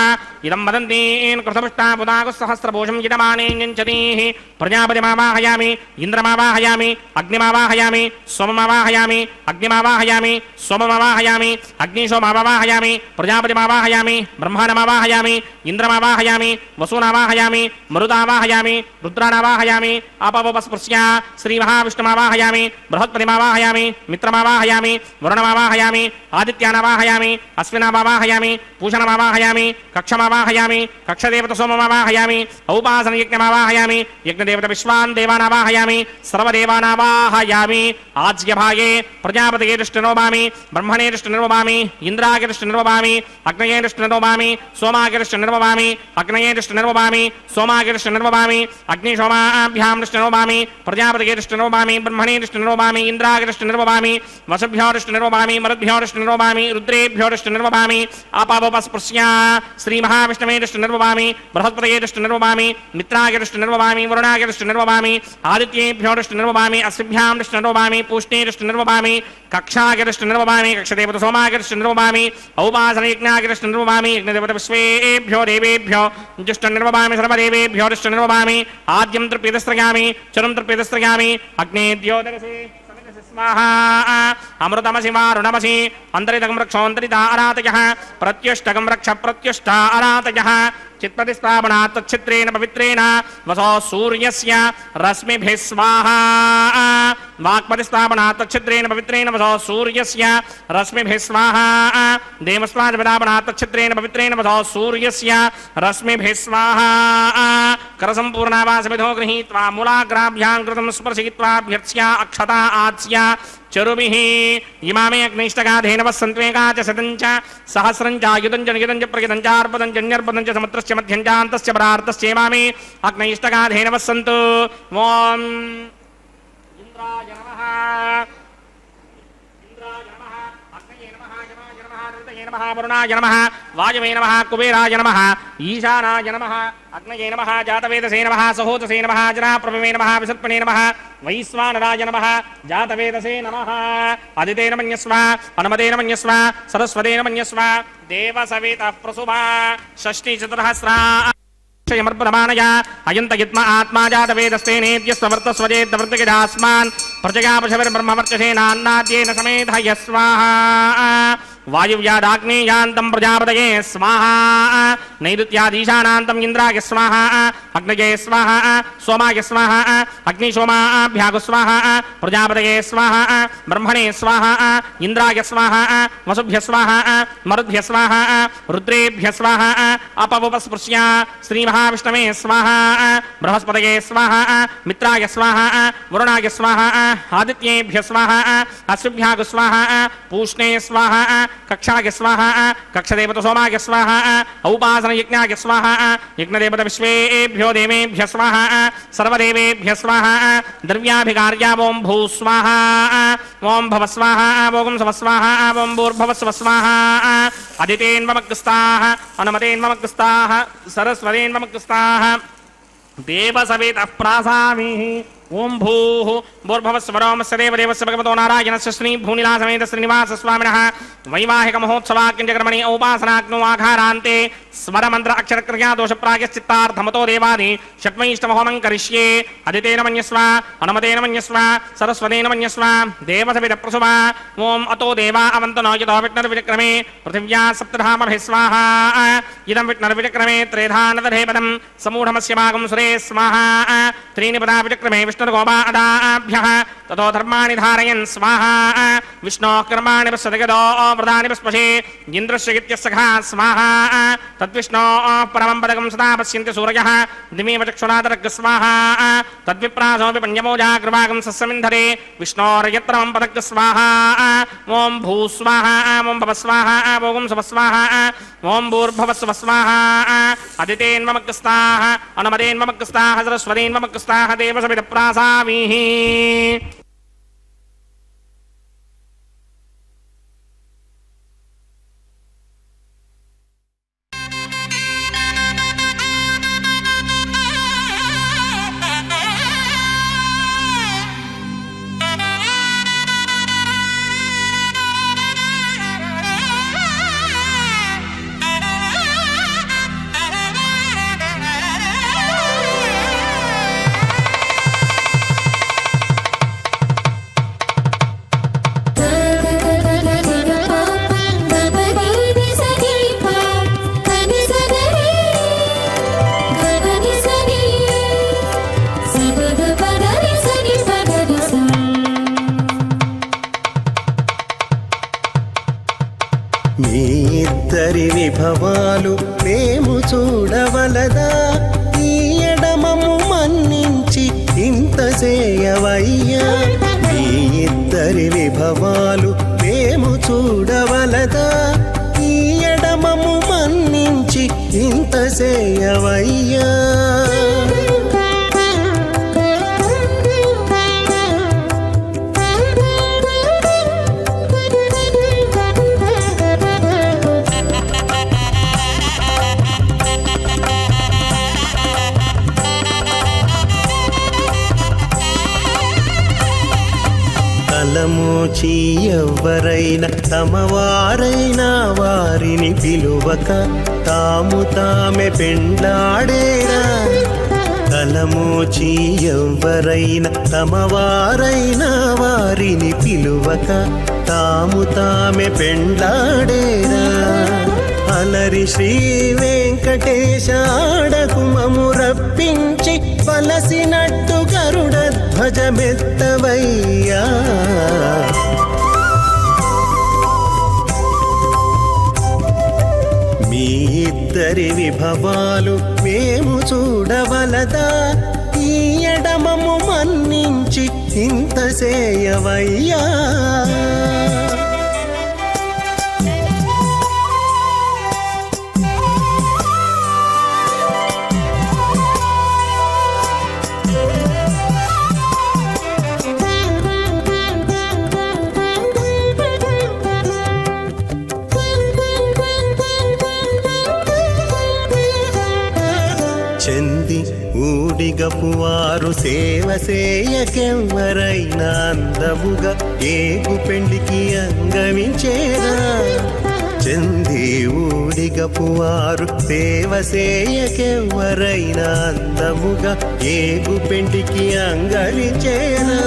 इदं वदन्तीन् कृतपुष्टाबुधागुस्सहस्रभूषं यजमानेऽञ्जतीः प्रजापतिमावाहयामि इन्द्रमावाहयामि अग्निमावाहयामि सोममावाहयामि अग्निमावाहयामि सोममावाहयामि अग्निशोमावाहयामि प्रजापतिमावाहयामि ब्रह्माणमावाहयामि इन्द्रमावाहयामि वसूनावाहयामि मरुदावाहयामि रुद्राणावाहयामि अपवस्पृश्य श्रीमहाविष्णुमावाहयामि बृहत्पतिमावाहयामि मित्रमावाहयामि वरुणमावाहयामि आदित्यानावाहयामि अश्विनावाहयामि पूषणमावाहयामि कक्षमावाहयामि कक्षदेवतसोममावाहयामि औपासनयज्ञमावाहयामि यज्ञदेवतविश्वान् देवानावाहयामि सर्वदेवानावाहयामि आज्यभागे प्रजापतये दृष्टिर्नोभामि ब्रह्मणे दृष्टिर्नोभामि इन्द्रागे दृष्टिर्नोभामि अग्नये दृष्टिर्नोभामि सोमागे दृष्टिर्नोभामि अग्नये दृष्टिर्नोभामि सोमागे दृष्टिर्नोभामि अग्निशोमाभ्यां दृष्टिर्नोभामि प्रजापतये दृष्टिर्नोभामि ब्रह्मणे दृष्टिर्नोभामि इन्द्रागे దృష్టి నిర్వభామి వసుభ్యో దృష్టి నిర్వభామి మరుద్భ్యో దృష్టి నిర్వభామి రుద్రేభ్యో దృష్టి నిర్వభామి ఆపావపస్పృశ్య శ్రీ మహావిష్ణవే దృష్టి నిర్వభామి బృహస్పతయే దృష్టి నిర్వభామి మిత్రాయ దృష్టి నిర్వభామి వరుణాయ దృష్టి నిర్వభామి ఆదిత్యేభ్యో దృష్టి నిర్వభామి అశ్విభ్యాం దృష్టి నిర్వభామి పూష్ణే దృష్టి నిర్వభామి కక్షాయ దృష్టి నిర్వభామి కక్షదేవత సోమాయ దృష్టి నిర్వభామి ఔపాసన యజ్ఞాయ దృష్టి నిర్వభామి యజ్ఞదేవత విశ్వేభ్యో దేవేభ్యో దృష్టి నిర్వభామి సర్వదేవేభ్యో దృష్టి నిర్వభామి ఆద్యం తృప్యదస్త్రయామి చరం తృప్యదస్త్రయామి అగ్నే ద్యోదరసే స్వాహా అమృతమసి వారుణమసి అంతరితకం రక్షోంతరిత అరాతయః ప్రత్యుష్టకం రక్ష ప్రత్యుష్ట అరాతయః చిత్ప్రతిస్థాపనాత్ తచ్చిత్రేణ పవిత్రేణ వసో సూర్యస్య రశ్మిభిః స్వాహా వాక్ప్రతిస్థాపనాత్ తచ్చిత్రేణ పవిత్రేణ వసో సూర్యస్య రశ్మిభిః స్వాహా దేవస్వాదిపదాపనాత్ తచ్చిత్రేణ పవిత్రేణ వసో సూర్యస్య రశ్మిభిః స్వాహా కరసంపూర్ణావాసమిధో గృహీత్వా మూలాగ్రాభ్యాం కృతం స్పర్శయిత్వాభ్యర్చ్య అక్షతా ఆచ్య చరుభిః ఇమామే అగ్నిష్టగాధేనవ సంత్వేగా చ శతం చ సహస్రం చ ఆయుధం చ నియుధం చ ప్రయుధం చ అర్పదం చ న్యర్పదం చ సముద్రస్య మధ్యం చ అంతస్య పరార్ధస్య ఇమామే అగ్నిష్టగాధేనవ సంతు ఓం ఇంద్రాయ నమః అగ్నయే నమః యమాయ నమః ఋతయే నమః వరుణాయ నమః వాయవే నమః కుబేరాయ నమః ఈశానాయ నమః అగ్నయే నమః జాతవేదసే నమః సహోదసే నమః జనాప్రభవే నమః విసర్పణే నమః వైశ్వానరాయ నమః జాతవేదసే నమః అదితేన మన్యస్వ అనుమతేన మన్యస్వ సరస్వతేన మన్యస్వ దేవసవేత ప్రసుభా షష్ఠి చతుర్హస్రా క్షయమర్పణమానయ అయంతయత్మ ఆత్మా జాతవేదస్తేనేద్యస్వర్తస్వజేద్వర్తకిడాస్మాన్ ప్రజగా పశవిర్బ్రహ్మవర్చసేనాన్నాద్యేన సమేధయ స్వాహా వాయువ్యాదాగ్నేయాంతం ప్రజాపతయే స్వాహా నైరుత్యాదీశానాంతం ఇంద్రాయ స్వాహా అగ్నయే స్వాహా సోమాయ స్వాహా అగ్నిశోమాభ్యాగు స్వాహా ప్రజాపతయే స్వాహా బ్రహ్మణే స్వాహా ఇంద్రాయ స్వాహా వసుభ్య స్వాహా మరుద్భ్య స్వాహా రుద్రేభ్య స్వాహా అపవపస్పృశ్య శ్రీ మహావిష్ణవే స్వాహా బృహస్పతయే స్వాహా మిత్రాయ స్వాహా వరుణాయ స్వాహా ఆదిత్యేభ్య స్వాహా అశ్విభ్యాగు స్వాహా పూష్ణే స్వాహా కక్షాయ స్వాహా కక్షదేవత సోమాయ స్వాహా ఔపాసన యజ్ఞాయ స్వాహా యజ్ఞదేవత విశ్వేభ్యో దేవేభ్య స్వాహా సర్వదేవేభ్య స్వాహా ద్రవ్యాభికార్యా ఓం భూ స్వాహా ఓం భవ స్వాహా ఓం సవ స్వాహా ఓం భూర్భవ స్వ స్వాహా అదితేన్వమగ్స్తాః అనుమతేన్వమగ్స్తాః సరస్వతేన్వమగ్స్తాః దేవసవేతః ప్రాసామిః ఓం భూః భూర్భవస్వరోమస్య దేవదేవస్య భగవతో నారాయణస్య శ్రీ భూనిలాసమేత శ్రీనివాస స్వామినః వైవాహిక మహోత్సవాక్యంచకర్మణి ఔపాసనాగ్నో ఆఘారాంతే స్వరమంత్ర అక్షరక్రియా దోషప్రాయశ్చిత్తార్థమతో దేవాది షట్వైష్టమహోమం కరిష్యే అదితేన మన్యస్వ అనుమతేన మన్యస్వ సరస్వతేన మన్యస్వ దేవసవిత ప్రసుభ ఓం అతో దేవా అవంతనో యతో విఘ్నర్విచక్రమే పృథివ్యా సప్తధామభిः స్వాహా ఇదం విఘ్నర్విచక్రమే త్రేధానదధేపదం సమూఢమస్య భాగం సురే స్వాహా త్రీణి పదా విచక్రమే విష్ణుర్గోపాదాభ్యః తతో ధర్మాణి ధారయన్ స్వాహా విష్ణోః కర్మాణి పశ్యతగదో వ్రతాని పస్పశే ఇంద్రస్య ఇత్యస్సఖా స్వాహా తద్విష్ణోః పరమం పదకం సదా పశ్యంతి సూరయః దిమేవ చక్షురాదరగ్ స్వాహా తద్విప్రాసోపి పంచమోజాగ్రవాగం సస్యమింధరే విష్ణోర్యత్రమం పదగ్ స్వాహా ఓం భూ స్వాహా ఓం భవ స్వాహా ఓం సవ స్వాహా ఓం భూర్భవ స్వ స్వాహా అదితేన్వమగ్స్తాః అనుమతేన్వమగ్స్తాః సరస్వతేన్వమగ్స్తాః దేవసవిత ప్రాసామిః మీ ఇద్దరి విభవాలు మేము చూడవలదా ఈ ఎడమము మన్నించి ఇంత చేయవయ్యా మీ ఇద్దరి విభవాలు మేము చూడవలదా ఈ ఎడమము మన్నించి ఇంత చేయవయ్యా తలమూచి ఎవ్వరైనా తమవారైనా వారిని పిలువక తాము తామే పెండ్లాడేరా. తలమూచి ఎవ్వరైనా తమవారైనా వారిని పిలువక తాము తామే పెండ్లాడేరా. అలరి శ్రీ వెంకటేశ ఆడకు మము రప్పించి వలసినట్టు గరుడ ధ్వజమెత్తవయ్యా. మీ ఇద్దరి విభవాలు మేము చూడవలదా, ఈ ఎడమము మన్నించి ఇంత సేయవయ్యా. చెంది ఊడిగపు వారు సేవ సేయకెవ్వరైనా అందముగా ఏగు పెండికి అంగమించేరా. చెంది ఊడిగపు వారు సేవ సేయకెవ్వరైనా అందముగా ఏగు పెండికి అంగమించేరా.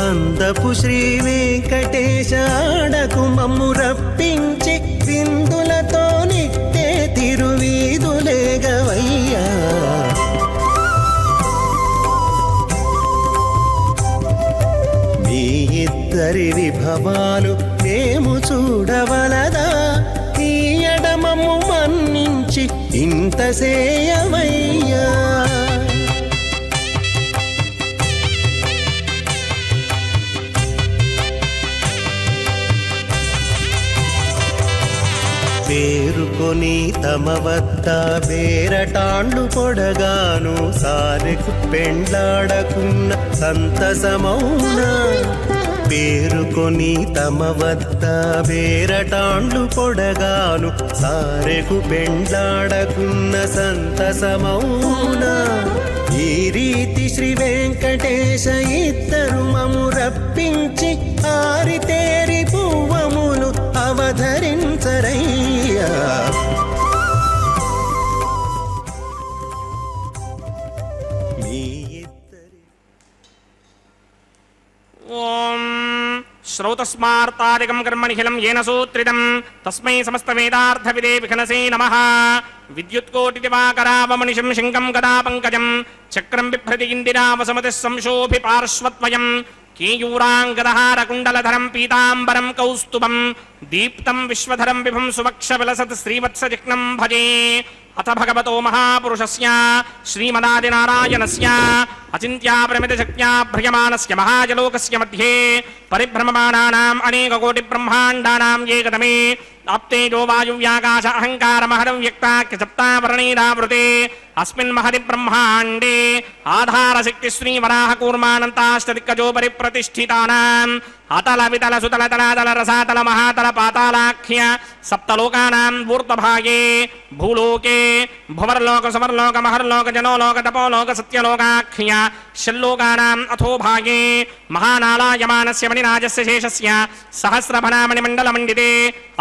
అందపు శ్రీ వెంకటేశ ఆడకు మమ్ము రప్పించి విందులతో నిట్టే తిరువీధులేగవయ్యా. మీ ఇద్దరి విభవాలు మేము చూడవలదా, ఈ ఎడమము మన్నించి ఇంత సేయవయ్యా. పేరుకొని తమ వద్ద బేరటాండ్లు పొడగాను సారెకు పెండ్లాడకున్న సంతసమౌనా. పేరుకొని తమ వద్ద బేరటాండ్లు పొడగాను సారెకు పెండ్లాడకున్న సంతసమౌనా. ఈ రీతి శ్రీ వెంకటేశ ఇద్దరు మము రప్పించి ఆరితేరి పువ్వములు అవధరించరయ్యా. మీ ఇద్దరి ఓం శ్రౌతస్మార్తాదికం కర్మనిఖిలం ఏన సూత్రితం తస్మై సమస్త వేదార్థ విదే విఘనసే నమః. విద్యుత్కోటిదివాకరావమనిషం శంకం గదా పంకజం చక్రం బిభ్రతి ఇందిరావసమతి సంశోభి పార్శ్వత్వయం కేయూరాంగదహారకుండలధరం పీతాంబరం కౌస్తుభం దీప్తం విశ్వధరం విభం సువక్ష విలసత్ శ్రీవత్సజిహ్నం భజే. అథ భగవతో మహాపురుషస్య శ్రీమదాదినారాయణస్య అచింత్యాపరిమితశక్త్యా భ్రియమాణస్య మహాజలోకస్య మధ్యే పరిభ్రమమాణానాం అనేకకోటి బ్రహ్మాండానాం ఏకతమే ఆప్తేజో వాయువ్యాకాశ అహంకారమహరం వ్యక్తాఖ్య సప్తావరణీరావృతే అస్మిన్ మహది బ్రహ్మాండే ఆధారశక్తి శ్రీవరాహ కూర్మానంతాష్టదిక్కజోపరి ప్రతిష్ఠితానాం అతల వితల సుతల తలాతల రసాతల మహాతల పాతాళాఖ్య సప్తలోకానాం ఊర్ధ్వభాగే భూలోకే భువర్లోక సువర్లోక మహర్లోక జనోలోక తపోలోక సత్యలోకాఖ్య షల్లోకానాం అథోభాగే మహానాళాయమానస్య మణిరాజస్య శేషస్య సహస్రభనామణిమండలమండితే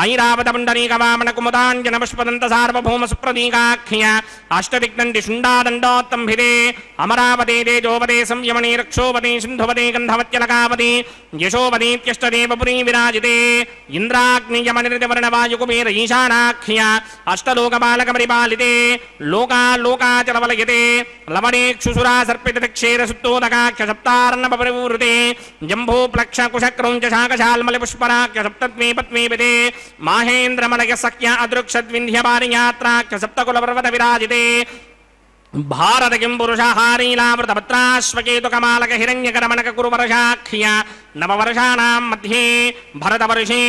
ఐరావతపుండరీకవామన కుముదాంజన పుష్పదంత సార్వభౌమ సుప్రదీకాఖ్య అష్టదిగ్నంది శుండాదండోత్తంభిదే అమరావతే తేజోవతే సంయమనే రక్షోవతే సింధువతే గంధవత్యలకావతే యశోవతీత్యష్టదేవపురీ విరాజితే ఇంద్రాగ్నియమనిర్దివర్ణవాయుకుబేర ఈశానాఖ్య అష్టలోకబాలకపరిపాలితే లోకాలోకాచలవలయతే లవణేక్షుసురా సర్పితక్షేరసుప్తోదకాఖ్య సప్తార్ణపరివృతే జంభూ ప్లక్ష కుశక్రౌంచ శాకశాల్మలి పుష్పరాఖ్య సప్తద్వీపద్వీపితే మాహేంద్రమలయ సఖ్య అదృక్షద్వింధ్యపారియాత్రాఖ్య సప్తకులపర్వత విరాజితే భారత కిం పురుషహారీలావృతపత్రాశ్వకేతుకమాలక హిరణ్యకరమణక కురువర్షాఖ్య నవవర్షాణాం మధ్యే భరతవర్షే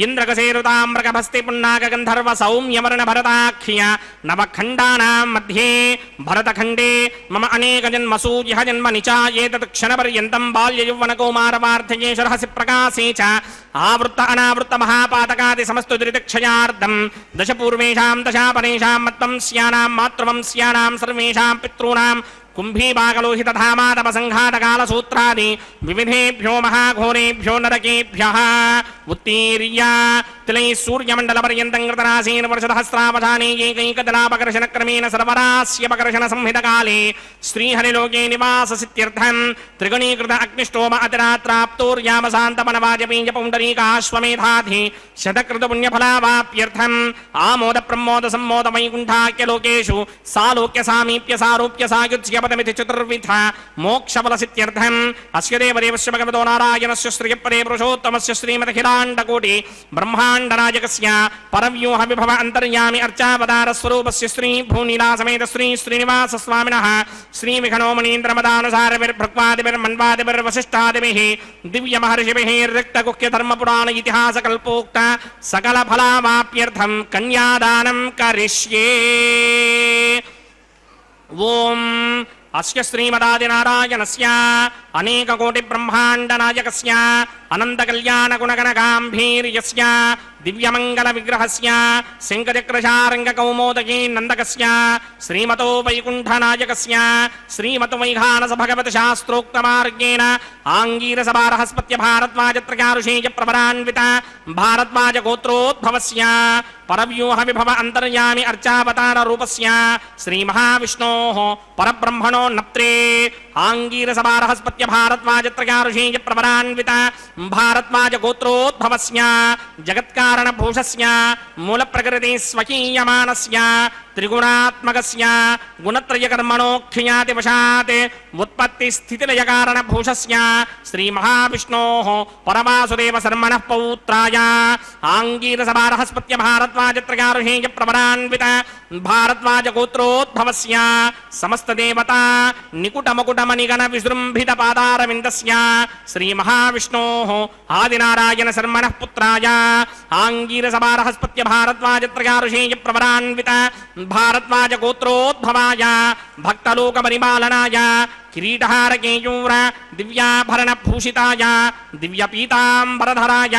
ఇంద్రకసేరుతామ్రకభస్తి పున్నాక గంధర్వ సౌమ్యవర్ణ భరతాఖ్య నవఖండానాం మధ్యే భరతఖండే మమ అనేక జన్మసూ యః జన్మ నిచాయేతత్ క్షణపర్యంతం బాల్యయౌవన కౌమారవార్ధయే శరహసి ప్రకాశే చ ఆవృత్త అనావృత్త మహాపాతకాది సమస్తు దురితక్షయార్థం దశ పూర్వేషాం దశాపరేషాం మత్వం స్యానాం మాతృవం స్యానాం సర్వేషాం పితॄణాం कुम्भीबागलोहितधामातपसङ्घातकालसूत्रादि विविधेभ्यो महाघोरेभ्यो नरकेभ्यः उत्तीर्य तिलैः सूर्यमण्डलपर्यन्तं कृतराशीन् वर्षसहस्रावधाने एकैकदलापकर्षणक्रमेण सर्वरास्यपकर्षणसंहितकाले श्रीहरिलोके निवाससित्यर्थं त्रिगुणीकृत अग्निष्टोम अतिरात्राप्तोर्यामशान्तपनवाजपेयपौण्डरीकाश्वमेधाधि शतकृतपुण्यफलावाप्यर्थम् आमोद प्रमोद सम्मोद वैकुण्ठाख्यलोकेषु सालोक्य सामीप्य सारूप्य सायुज्यपदमिति चतुर्विध मोक्षफलसित्यर्थम् अस्य देवदेवस्य भगवतो नारायणस्य श्रियपदे पुरुषोत्तमस्य श्रीमदखिलाण्डकोटि ब्रह्माण्डनायकस्य परव्यूह विभव अन्तर्यामि अर्चावतारस्वरूपस्य श्री भूनीलासमेत श्री श्रीनिवासस्वामिनः श्रीविघ्नो मुनीन्द्रमदानुसारभिर्भृक्वादिभिर्मन्वादिभिर्वसिष्ठादिभिः दिव्यमहर्षिभिः रिक्तगुह्यधर्मपुराण इतिहासकल्पोक्त सकलफलावाप्यर्थं कन्यादानं करिष्ये। ओम अस्य श्रीमदादिनारायणस्य अनेककोटिब्रह्माण्डनायकस्य अनन्तकल्याणगुणगणगाम्भीर्यस्य दिव्यमङ्गलविग्रहस्य शङ्खचक्रशार्ङ्गकौमोदकी नन्दकस्य श्रीमतो वैकुण्ठनायकस्य श्रीमतो वैघानसभगवतशास्त्रोक्तमार्गेण आङ्गीरसभारहस्पत्य भारद्वाजत्रयारुषेयप्रवरान्वित भारद्वाजगोत्रोद्भवस्य परव्यूह विभव अन्तर्यामि अर्चावताररूपस्य श्रीमहाविष्णोः परब्रह्मणो नप्त्रे आङ्गीरसभारहस्पत्य भारद्वाजत्रयारुषेयप्रवरान्वित भारद्वाजगोत्रोद्भवस्य जगत्कारणभूषस्य मूलप्रकृति स्वकीयमानस्य त्रिगुणात्मकस्य गुणत्रयकर्मणोऽख्यातिवशात् उत्पत्तिस्थितिलयकारणभूषस्य श्रीमहाविष्णोः परवासुदेवशर्मणः पौत्राय आङ्गीरसभारहस्पत्य भारद्वाजत्रयारुषेयप्रवरान्वित भारद्वाजगोत्रोद्भवस्य समस्तदेवता निकुटमुकुटमणिगणविजृम्भितपादारविन्दस्य श्रीमहाविष्णोः आदिनारायणशर्मणः पुत्राय आङ्गीरसभारहस्पत्य भारद्वाजत्रयारुषेयप्रवरान्वित भारद्वाजगोत्रोद्भवाय भक्तलोकपरिपालनाय किरीटहारकेयूर दिव्याभरणभूषिताय दिव्यपीताम्बरधराय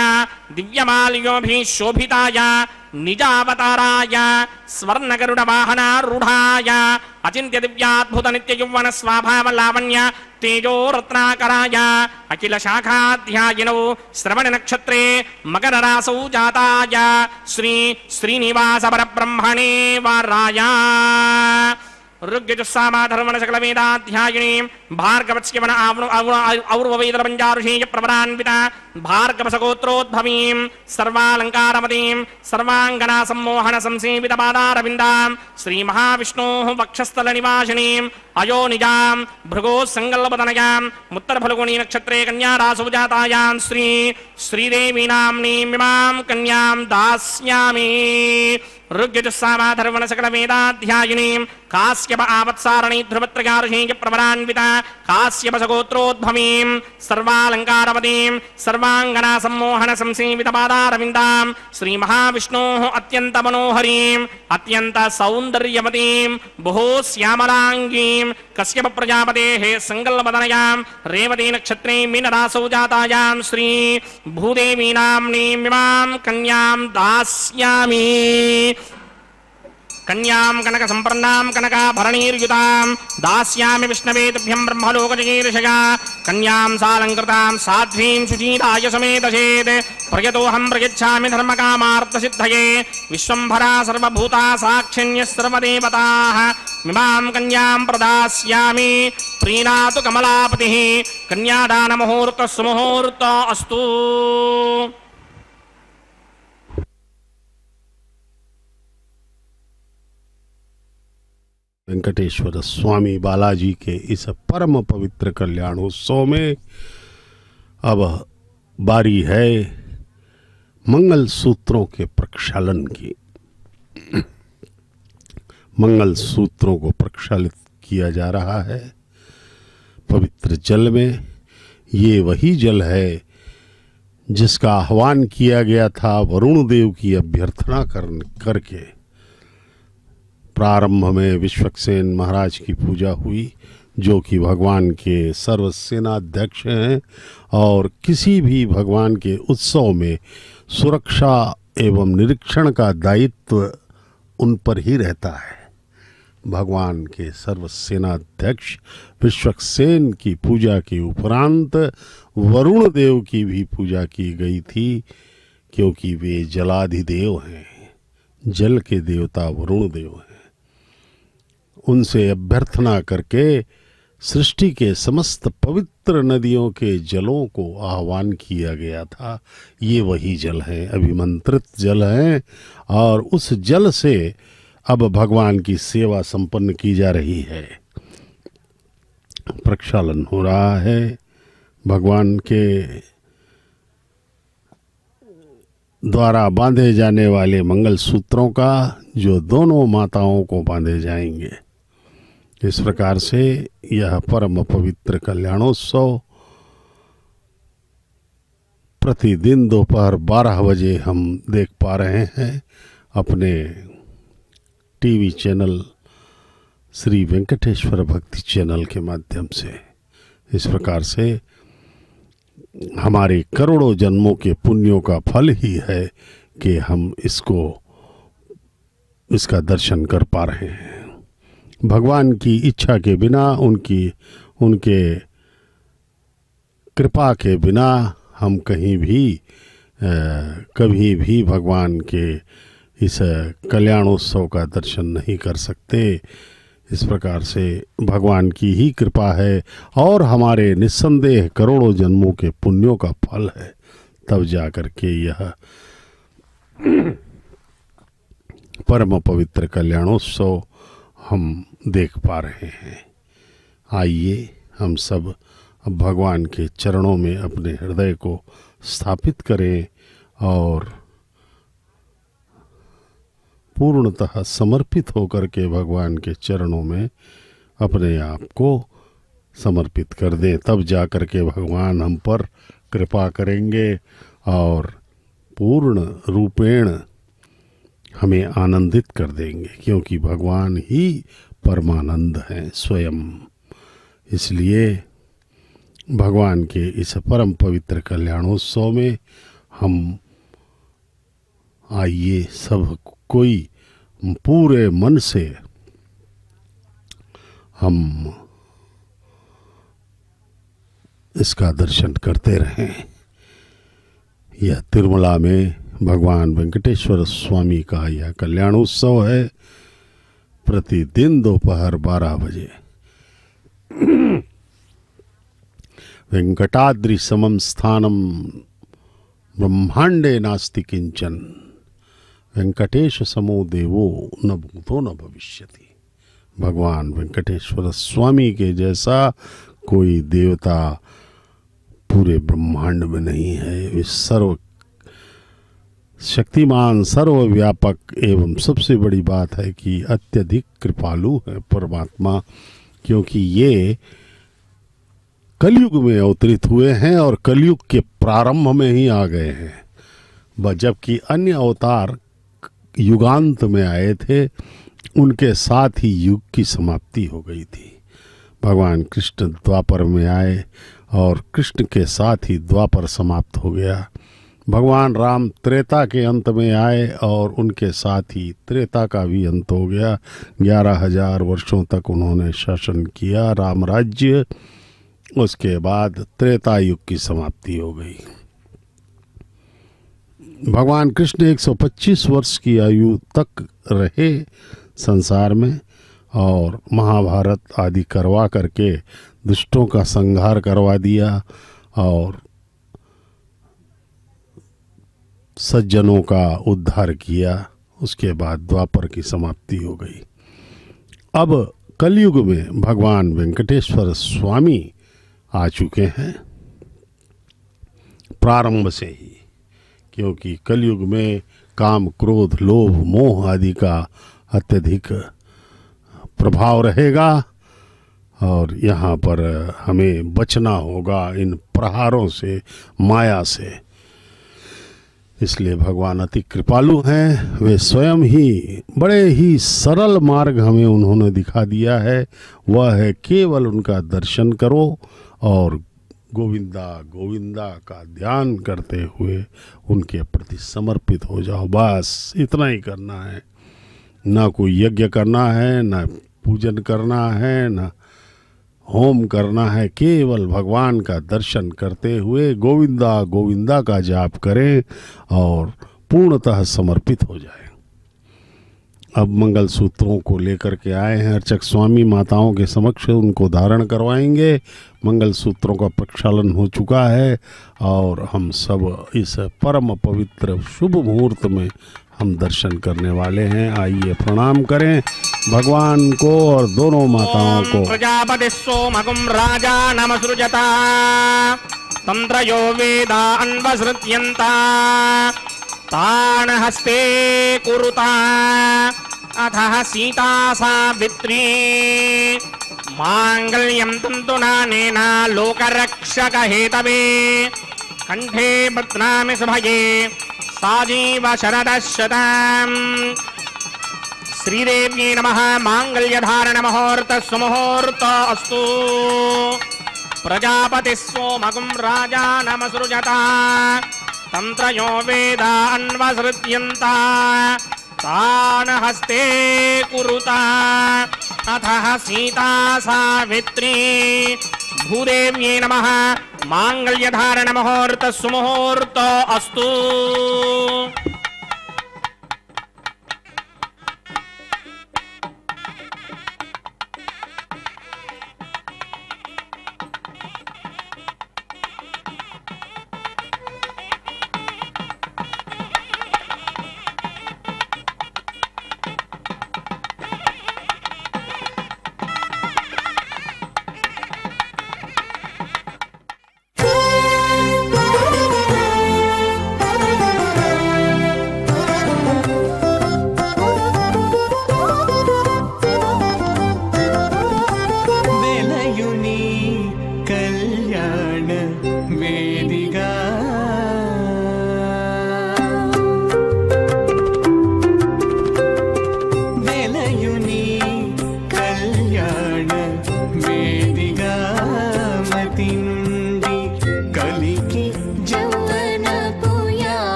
दिव्यमाल्योभिशोभिताय निजावताराय स्वर्णगरुडवाहनारूढाय अचिन्त्य दिव्याद्भुत नित्ययौवन स्वाभावलावण्य तेजोरत्नाकराय अखिल शाखाध्यायिनौ श्रवण नक्षत्रे मकररासौ जाताय श्री श्रीनिवास परब्रह्मणे वाराय ऋग्यजुस्सामाधर्मण सकलवेदाध्यायिनीं भार्गवस्यवन और्ववेदरपञ्चारुषेयप्रवरान्वित भार्गवसगोत्रोद्भवीं सर्वालङ्कारमतीं सर्वाङ्गनासम्मोहनसंसेवितपादारविन्दां श्रीमहाविष्णोः वक्षस्थलनिवासिनीम् अयोनिजां भृगोः सङ्गल्पतनयां उत्तरफल्गुणी नक्षत्रे कन्यारासौ जातायां श्री श्रीदेवी नाम्नीमिमां कन्यां दास्यामि। ऋग्यजुस्सामाधर्मण सकलवेदाध्यायिनीं काश्यप आवत्सारणी ध्रुवत्रयारुषेयप्रवरान्वित काश्यपसगोत्रोद्भवीं सर्वालङ्कारवतीं सर्वाङ्गनासम्मोहनसंसेवितपादारविन्दां श्रीमहाविष्णोः अत्यन्तमनोहरीम् अत्यन्तसौन्दर्यवतीं बहु श्यामलाङ्गीं कश्यप प्रजापतेः सङ्गल्पतनयां रेवती नक्षत्रे मीनरासौ जातायां श्री भूदेवी नाम्नीमिमां कन्यां दास्यामि। कन्यां कनक संपन्नां कनकाभरणीर्युतां दास्यामि विष्णवे तुभ्यं ब्रह्मलोकजगीर्षया कन्यां सालङ्कृतां साध्वीं शुचीराय समेतसेत् प्रयतोऽहं प्रयच्छामि धर्मकामार्थसिद्धये विश्वम्भरा सर्वभूता साक्षिण्यः सर्वदेवताः मिमां कन्यां प्रदास्यामि प्रीणातु कमलापतिः कन्यादानमुहूर्तः सुमुहूर्तो अस्तु। वेंकटेश्वर स्वामी बालाजी के इस परम पवित्र कल्याणोत्सव में अब बारी है मंगल सूत्रों के प्रक्षालन की। मंगल सूत्रों को प्रक्षालित किया जा रहा है पवित्र जल में। ये वही जल है जिसका आह्वान किया गया था वरुण देव की अभ्यर्थना करके। प्रारंभ में विश्वक्सेन महाराज की पूजा हुई, जो कि भगवान के सर्वसेनाध्यक्ष हैं और किसी भी भगवान के उत्सव में सुरक्षा एवं निरीक्षण का दायित्व उन पर ही रहता है। भगवान के सर्वसेनाध्यक्ष विश्वक्सेन की पूजा के उपरांत वरुण देव की भी पूजा की गई थी, क्योंकि वे जलाधिदेव हैं, जल के देवता वरुण देव हैं। उनसे अभ्यर्थना करके सृष्टि के समस्त पवित्र नदियों के जलों को आह्वान किया गया था। ये वही जल हैं, अभिमंत्रित जल हैं, और उस जल से अब भगवान की सेवा संपन्न की जा रही है। प्रक्षालन हो रहा है भगवान के द्वारा बांधे जाने वाले मंगल सूत्रों का, जो दोनों माताओं को बांधे जाएंगे। इस प्रकार से यह परम पवित्र कल्याणोत्सव प्रतिदिन दोपहर 12 बजे हम देख पा रहे हैं अपने टीवी चैनल श्री वेंकटेश्वर भक्ति चैनल के माध्यम से। इस प्रकार से हमारे करोड़ों जन्मों के पुण्यों का फल ही है कि हम इसका दर्शन कर पा रहे हैं। भगवान की इच्छा के बिना, उनके कृपा के बिना हम कहीं भी कभी भी भगवान के इस कल्याणोत्सव का दर्शन नहीं कर सकते। इस प्रकार से भगवान की ही कृपा है और हमारे निस्संदेह करोड़ों जन्मों के पुण्यों का फल है, तब जाकर के यह परम पवित्र कल्याणोत्सव हम देख पा रहे हैं। आइए हम सब अब भगवान के चरणों में अपने हृदय को स्थापित करें और पूर्णतः समर्पित होकर के भगवान के चरणों में अपने आप को समर्पित कर दें। तब जाकर के भगवान हम पर कृपा करेंगे और पूर्ण रूपेण हमें आनंदित कर देंगे, क्योंकि भगवान ही परमानंद हैं स्वयं। इसलिए भगवान के इस परम पवित्र कल्याणोत्सव में हम आइए सब कोई पूरे मन से हम इसका दर्शन करते रहें। यह तिरुमला में भगवान वेंकटेश्वर स्वामी का यह कल्याणोत्सव है, प्रतिदिन दोपहर 12 बजे। वेंकटाद्रि समम स्थानम ब्रह्मांडे नास्ति किंचन, वेंकटेश समो देवो न भूतो न भविष्यति। भगवान वेंकटेश्वर स्वामी के जैसा कोई देवता पूरे ब्रह्मांड में नहीं है। वे सर्व शक्तिमान, सर्वव्यापक एवं सबसे बड़ी बात है कि अत्यधिक कृपालु है परमात्मा, क्योंकि ये कलयुग में अवतरित हुए हैं और कलयुग के प्रारंभ में ही आ गए हैं। जबकि अन्य अवतार युगांत में आए थे, उनके साथ ही युग की समाप्ति हो गई थी। भगवान कृष्ण द्वापर में आए और कृष्ण के साथ ही द्वापर समाप्त हो गया। भगवान राम त्रेता के अंत में आए और उनके साथ ही त्रेता का भी अंत हो गया। 11,000 वर्षों तक उन्होंने शासन किया राम राज्य। उसके बाद त्रेता युग की समाप्ति हो गई। भगवान कृष्ण 125 वर्ष की आयु तक रहे संसार में और महाभारत आदि करवा करके दुष्टों का संहार करवा दिया और सज्जनों का उद्धार किया। उसके बाद द्वापर की समाप्ति हो गई। अब कलयुग में भगवान वेंकटेश्वर स्वामी आ चुके हैं प्रारंभ से ही, क्योंकि कलयुग में काम, क्रोध, लोभ, मोह आदि का अत्यधिक प्रभाव रहेगा और यहाँ पर हमें बचना होगा इन प्रहारों से, माया से। इसलिए भगवान अति कृपालु हैं। वे स्वयं ही बड़े ही सरल मार्ग हमें उन्होंने दिखा दिया है। वह है केवल उनका दर्शन करो और गोविंदा गोविंदा का ध्यान करते हुए उनके प्रति समर्पित हो जाओ। बस इतना ही करना है। ना कोई यज्ञ करना है, ना पूजन करना है न होम करना है, केवल भगवान का दर्शन करते हुए गोविंदा गोविंदा का जाप करें और पूर्णतः समर्पित हो जाएं। अब मंगल सूत्रों को लेकर के आए हैं अर्चक स्वामी, माताओं के समक्ष उनको धारण करवाएंगे। मंगल सूत्रों का प्रक्षालन हो चुका है और हम सब इस परम पवित्र शुभ मुहूर्त में हम दर्शन करने वाले हैं। आइए प्रणाम करें भगवान को और दोनों माताओं को। प्रजापति सोमगुम राजा नमसृजता तंत्रयो वेदा अन्वसृत्यन्ता तान हस्ते कुरुता अथः सीता सावित्री मांगल्यं तन्तुनानेन लोकरक्षक हेतवे कंठे बध्नामि शुभये साजीव शरदशतम्। श्रीदेव्यै नमः। मांगल्यधारण मुहूर्त सुमुहूर्त अस्तु। प्रजापति सोमगुं राजा नमसृजता तंत्रयो वेदा अन्वसृत्यन्ता तान हस्ते कुरुता अथः सीता सावित्री भूदेव्यै नमः। मांगल्यधारण मुहूर्त सुमुहूर्त अस्तु।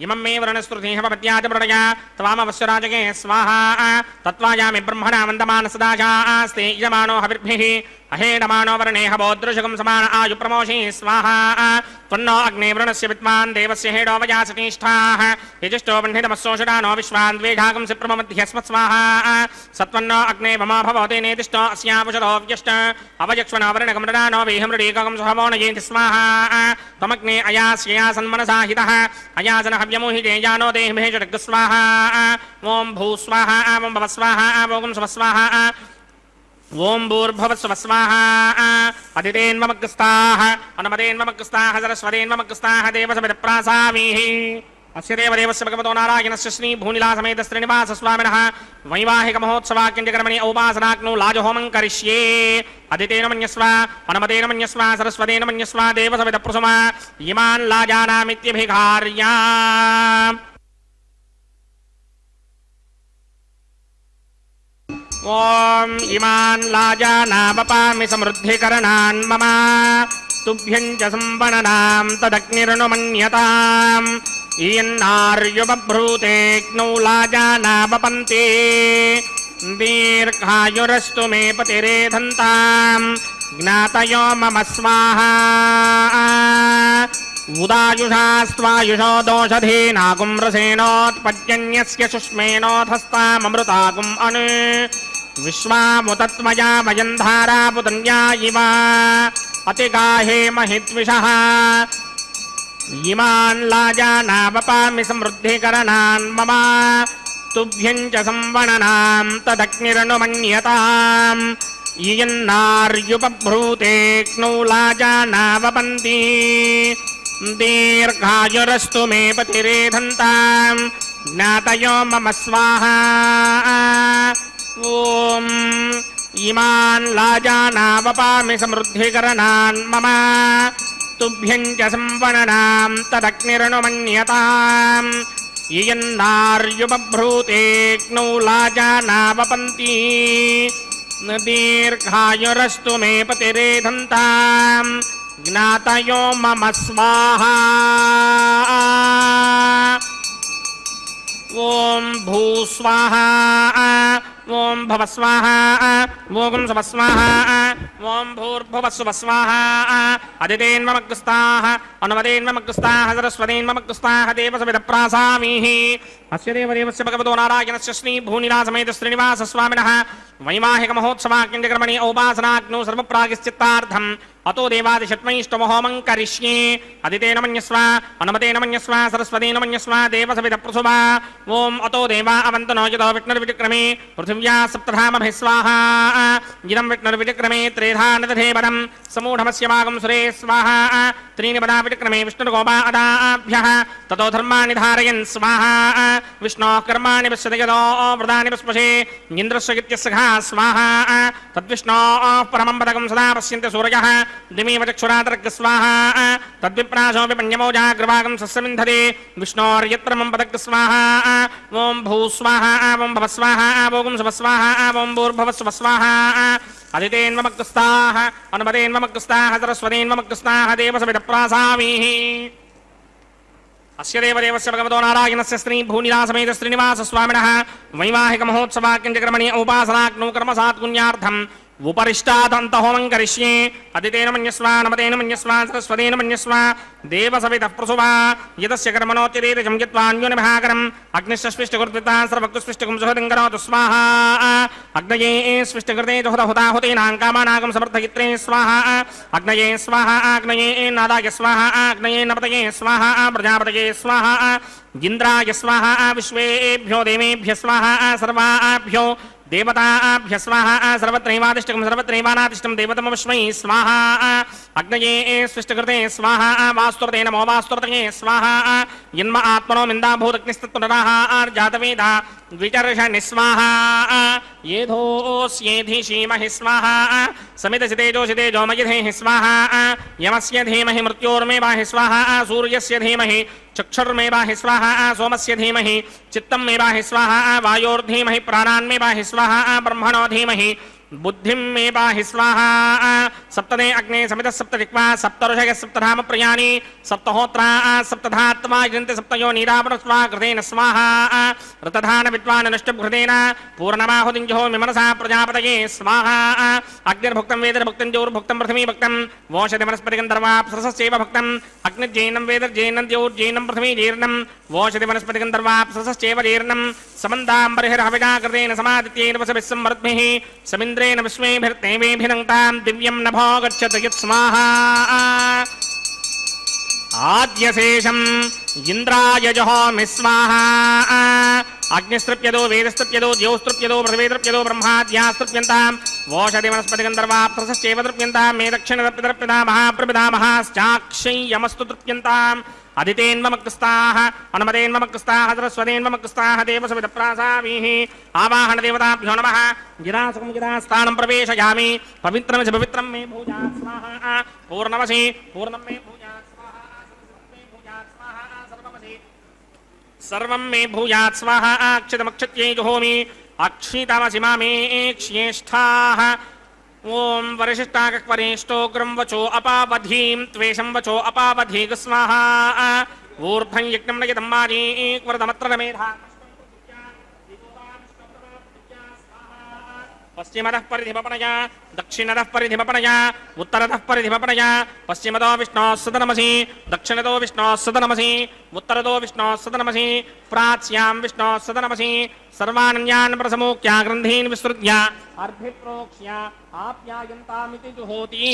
इमं मे वरणस्तुतिः भवत्याच प्रणया त्वामवश्यराजके स्वाहा तत्त्वायामि ब्रह्मणा वन्दमान सदाशास्ते यजमानो हविर्भिः अहेडमानो वर्णे हवोदृशकं समान आयु प्रमोषि स्वाहा त्वन्नो अग्ने वृणस्य विद्वान् देवस्य हेडो वयासतीष्ठाः यजिष्ठो वह्नितमस्सोषडानो विश्वान् द्वेषागं सिप्रमध्यस्मत् स्वाहा सत्वन्नो अग्ने वमा भवते नेतिष्ठो अस्यावशतो व्यष्ट अवयक्ष्वनो वर्णकमृडानो वेहमृडीकं सुहवो नयेति स्वाहा त्वमग्ने अयास्ययासन्मनसा हितः अयासन हव्यमोहिते जानो देहिमेः जगस्वाहा ओं भूस्वाहा ओं भवस्वाहा ओं स्वस्वाहा ओं भूर्भुवस्वस्वाहा अदितेन्ममग्रस्ताः अनुमतेन्ममग्रस्ताः सरस्वतेन्ममग्रस्ताः देवसमिदप्रासामीः अस्य देवदेवस्य भगवतो नारायणस्य श्री भूनिलासमेत श्रीनिवास स्वामिनः वैवाहिक महोत्सवाक्यकर्मणि औपासनाग्नौ लाजहोमं करिष्ये अदितेन मन्यस्व पनमतेन मन्यस्व सरस्वतेन मन्यस्व देवसवित प्रसुमा इमान् लाजानामित्यभिघार्या ओम इमान् लाजानावपामि समृद्धिकरणान् मम तुभ्यं च संवननां तदग्निर्नुमन्यताम् इयन्नार्युबभ्रूतेऽग्नौ लाजानावपन्ति दीर्घायुरस्तु मे पतिरेधन्ताम् ज्ञातयो मम स्वाहा उदायुषास्त्वायुषो दोषधीनागुं रसेनोत्पद्यन्यस्य शुष्मेनोऽधस्ताममृतागुम् अनु विश्वामुतत्मया वयं धारापुतन्या इव अतिगाहे महिद्विषः इमान् लाजानावपामि समृद्धिकरणान् मम तुभ्यं च संवननां तदग्निरनुमन्यताम् इयन्नार्युपभ्रूतेऽग्नौ लाजानावपन्ति दीर्घायुरस्तु मे पतिरेधन्ताम् ज्ञातयो मम स्वाहा ॐ इमान् लाजानावपामि समृद्धिकरणान् मम तुभ्यं च संवननां तदग्निरनुमन्यताम् इयन्नार्युपभ्रूतेऽग्नौ लाजानावपन्ति दीर्घायुरस्तु मे पतिरेधन्ताम् ज्ञातयो मम स्वाहा ओम भूस्वाहा ओम भवस्वाहा ओम स्वस्वाहा ओम भूर्भुवस्वस्वाहा अदितेन्मग्रस्ताः अनुमतेन्मग्रस्ताः सरस्वतीन्मग्रस्ताः देवसविदप्रासामीः अस्य देवदेवस्य भगवतो नारायणस्य श्री भूनिलासमेत श्रीनिवास स्वामिनः वैवाहिक महोत्सवाक्यकर्मणि औपासनाग्नौ सर्वप्रागिश्चित्तार्थम् अतो देवादिषट्मैष्टमहोमं करिष्ये अदितेन मन्यस्व अनुमतेन मन्यस्व सरस्वतेन मन्यस्व देवसविदप्रसुभा ओम अतो देवा अवन्तनो यतो विष्णुर्विचक्रमे पृथिव्या सप्तधामभिः स्वाहा इदं विष्णुर्विचक्रमे त्रेधा निदधेवरं समूढमस्य भागं सुरे स्वाहा त्रीणि पदा विचक्रमे विष्णुर्गोपा अदाभ्यः ततो धर्माणि धारयन् स्वाहा विष्णोः कर्माणि पश्यति यतो व्रतानि पुष्पशे इन्द्रस्य गित्यस्य घा स्वाहा तद्विष्णोः परमं पदकं सदा पश्यन्ति सूरयः दिमेव चक्षुरातर्ग स्वाहा तद्विप्राशो विपण्यमोजाग्रवागं सस्यमिन्धते विष्णोर्यत्रमं पदक स्वाहा ओम भूस्वाहा ओम भवस्वाहा ओम स्वस्वाहा ओम भूर्भुवस्वस्वाहा अदितेन्मग्रस्ताः अनुमतेन्मग्रस्ताः सरस्वतीन्मग्रस्ताः देवसविदप्रासामीः अस्य देवदेवस्य भगवतो नारायणस्य श्री भूनिलासमेत श्रीनिवास स्वामिनः वैवाहिक महोत्सवाक्यकर्मणि औपासनाग्नौ कर्मसात्पुण्यार्थम् उपरिष्टादन्तहोमं करिष्ये अदितेन मन्यस्व अनुमतेन मन्यस्व सरस्वतेन मन्यस्व देवसवितः प्रसुभा यतस्य कर्मणोऽतिरेकं यत्त्वान्योनिभाकरम् अग्निश्चस्विष्टकृत्विता सर्वक्तुस्विष्टकं सुहृदं करोतु स्वाहा अग्नये स्विष्टकृते जुहुतहुताहुतीनां कामानागं समर्थयित्रे स्वाहा अग्नये स्वाहा अग्नये नादाय स्वाहा अग्नये नपतये स्वाहा प्रजापतये स्वाहा इन्द्राय स्वाहा विश्वेभ्यो देवेभ्यः स्वाहा सर्वाभ्यो देवताभ्य स्वाहा सर्वत्रैवादिष्टकं सर्वत्रैवानादिष्टं देवतमवश्मै स्वाहा अग्नये स्विष्टकृते स्वाहा वास्तुरते नमो वास्तुरतये स्वाहा यन्म आत्मनो मिन्दाभूतग्निस्तत्पुनराः आर्जातवेदा द्विचर्षणि स्वाहा येधोऽस्येधि शीमहि स्वाहा समितसितेजोषितेजो मयधेः स्वाहा यमस्य धीमहि मृत्योर्मेवाहि स्वाहा सूर्यस्य धीमहि चक्षुर्मेवाहि स्वाहा सोमस्य धीमहि चित्तं मेवाहि स्वाहा वायोर्धीमहि प्राणान्मेवाहि स्वाहा ब्रह्मणो धीमहि बुद्धिं मे पाहि स्वाहा सप्तदे अग्ने समितः सप्तदिक्वा सप्तऋषयः सप्तधाम प्रियाणि सप्तहोत्रा सप्तधात्मा यजन्ति सप्तयो नीरावणस्वा कृतेन स्वाहा ऋतधान विद्वान् नष्टभृतेन पूर्णमाहुतिं जुहोमि मनसा प्रजापतये स्वाहा अग्निर्भुक्तं वेदर्भुक्तं ज्योर्भुक्तं पृथिवी भुक्तं वोषधि वनस्पतिगन्धर्वाप्सरसश्चैव भुक्तम् अग्निर्जैनं वेदर्जैनं द्योर्जैनं पृथिवी जीर्णं वोषधि वनस्पतिगन्धर्वाप्सरसश्चैव जीर्णं समन्ताम्बरिर्हविषा कृतेन समादित्येन वसभिः सम्मरुद्भिः समिन्द्रेण विश्वेभिर्देवेभिरङ्क्तां दिव्यं नभो गच्छत यत्स्वाहा आद्यशेषम् इन्द्राय जहोमि स्वाहा अग्निस्तृप्यतो वेदस्तृप्यतो द्यौस्तृप्यतो पृथिवीस्तृप्यतो ब्रह्माद्यास्तृप्यन्तां वोषधि वनस्पति गंधर्वाप्तरसश्चैव तृप्यन्तां मे दक्षिणदर्पितर्पिता महाप्रपितामहाश्चाक्षय्यमस्तु तृप्यन्ताम् अदितेन्वमकृस्ताः अनुमतेन्वमकृस्ताः सरस्वतेन्वमकृस्ताः देवसविदप्रासामीः आवाहन देवताभ्यो नमः गिरासुकं गिरास्थानं प्रवेशयामि पवित्रं च पवित्रं मे भूयात् स्वाहा पूर्णमसि पूर्णं मे भूयात् स्वाहा सर्वं मे भूयात् स्वाहा अक्षतमक्षत्यै जुहोमि अक्षितमसि मामे क्ष्येष्ठाः ओम वरिष्ठाकपरिष्टोग्रम वचो अपावधीं त्वेषं वचो अपावधीग स्वाहा ऊर्ध्वं यज्ञं नयतं मारी वरदमत्र मेधा पश्चिमतः परिधिपपणया दक्षिणतः परिधिपपणया उत्तरतः परिधिपपणया पश्चिमतो विष्णोः सदनमसि दक्षिणतो विष्णोः सदनमसि उत्तरतो विष्णोः सदनमसि प्राच्यां विष्णोः सदनमसि सर्वानन्यान् प्रसमोक्ष्या ग्रन्थीन् विसृज्य अर्भिप्रोक्ष्य आप्यायन्तामिति जुहोति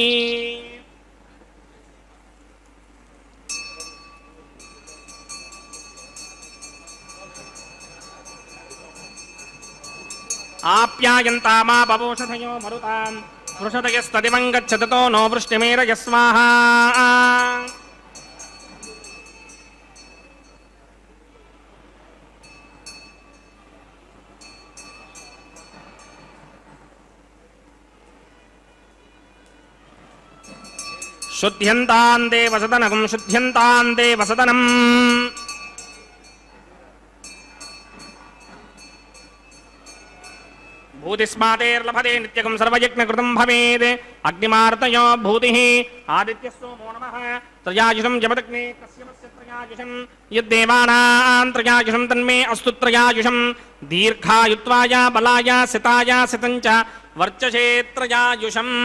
आप्यायन्तामा बवोषधयो मरुतां वृषधयस्तदिवं गच्छततो नो वृष्टिमेरय स्वाहा शुद्ध्यन्तां देवसदनगं शुद्ध्यन्तां देवसदनम् भूतिस्मातेर्लभते नित्यकं सर्वयज्ञकृतं भवेत् अग्निमार्तयो भूतिः आदित्यस्सोमो नमः त्रयायुषं जपदग्ने कस्यमस्य त्रयायुषं यद्देवानां त्रयायुषं तन्मे अस्तु त्रयायुषं दीर्घायुत्वाय बलाय सिताय सितञ्च वर्चसे त्रयायुषम्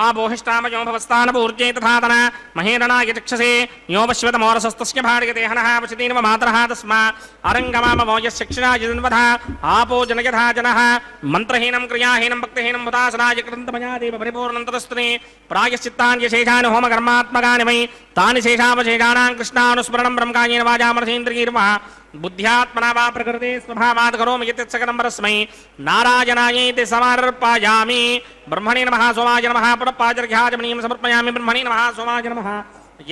आबोहिष्टामयो भवस्तानपूर्जे तथातन महेरणाय चक्षसे यो वश्वतमोरसस्तस्य भार्यते हनः वशतीन्व मातरः तस्मा अरङ्गमामवो यस्यक्षिणाय जन्वधा आपो जनयथा जनः मन्त्रहीनं क्रियाहीनं भक्तिहीनं हुतासनाय कृतन्तमया देव परिपूर्णं ततस्त्रे प्रायश्चित्तान्यशेषानि होमकर्मात्मकानि वै तानि शेषावशेषाणां कृष्णानुस्मरणं ब्रह्मकायेन वाजामनसेन्द्रियैर्वा बुद्ध्यात्मना वा प्रकृते स्वभावात् करोमि यत्सकलं परस्मै नारायणायैति समर्पयामि ब्रह्मणे नमः सोमाय नमः पुरप्पाजर्घ्याजमनीयं समर्पयामि ब्रह्मणे नमः सोमाय नमः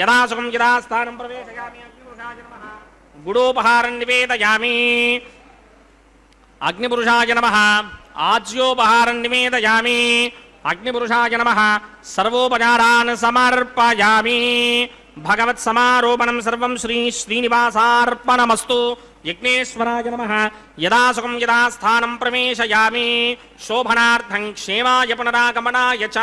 यदा सुखं यदा स्थानं प्रवेशयामि अग्निपुरुषाय नमः गुडोपहारं निवेदयामि अग्निपुरुषाय नमः आज्योपहारं निवेदयामि अग्निपुरुषाय नमः सर्वोपचारान् समर्पयामि भगवत् समारोपणं सर्वं श्री श्रीनिवासार्पणमस्तु यज्ञेश्वराय नमः यदा सुखं यदा स्थानं प्रवेशयामि शोभनार्थं क्षेमाय पुनरागमनाय च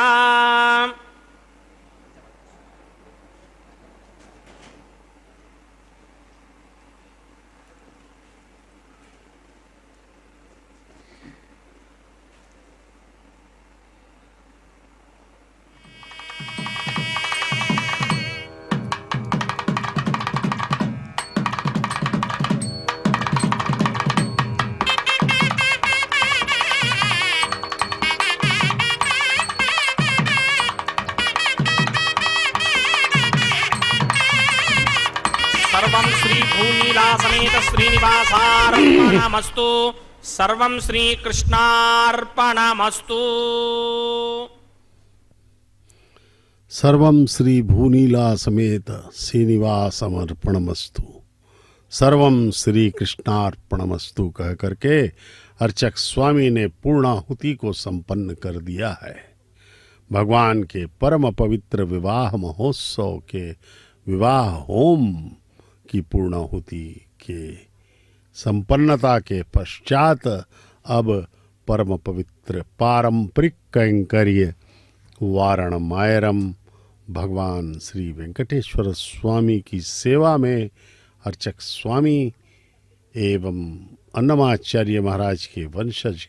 सर्वं श्री भूनीला समेत श्रीनिवासार्पणमस्तु सर्वं श्रीकृष्णार्पणमस्तु सर्वं श्री भूनीला समेत श्रीनिवासमर्पणमस्तु सर्वं श्री कृष्णार्पणमस्तु कह करके अर्चक स्वामी ने पूर्णाहुति को संपन्न कर दिया है। भगवान के परम पवित्र विवाह महोत्सव के विवाह होम की पूर्णाहुति के संपन्नता के पश्चात अब परम पवित्र पारंपरिक कैंकर्य वारणमायरम भगवान श्री वेंकटेश्वर स्वामी की सेवा में अर्चक स्वामी एवं अन्नमाचार्य महाराज के वंशज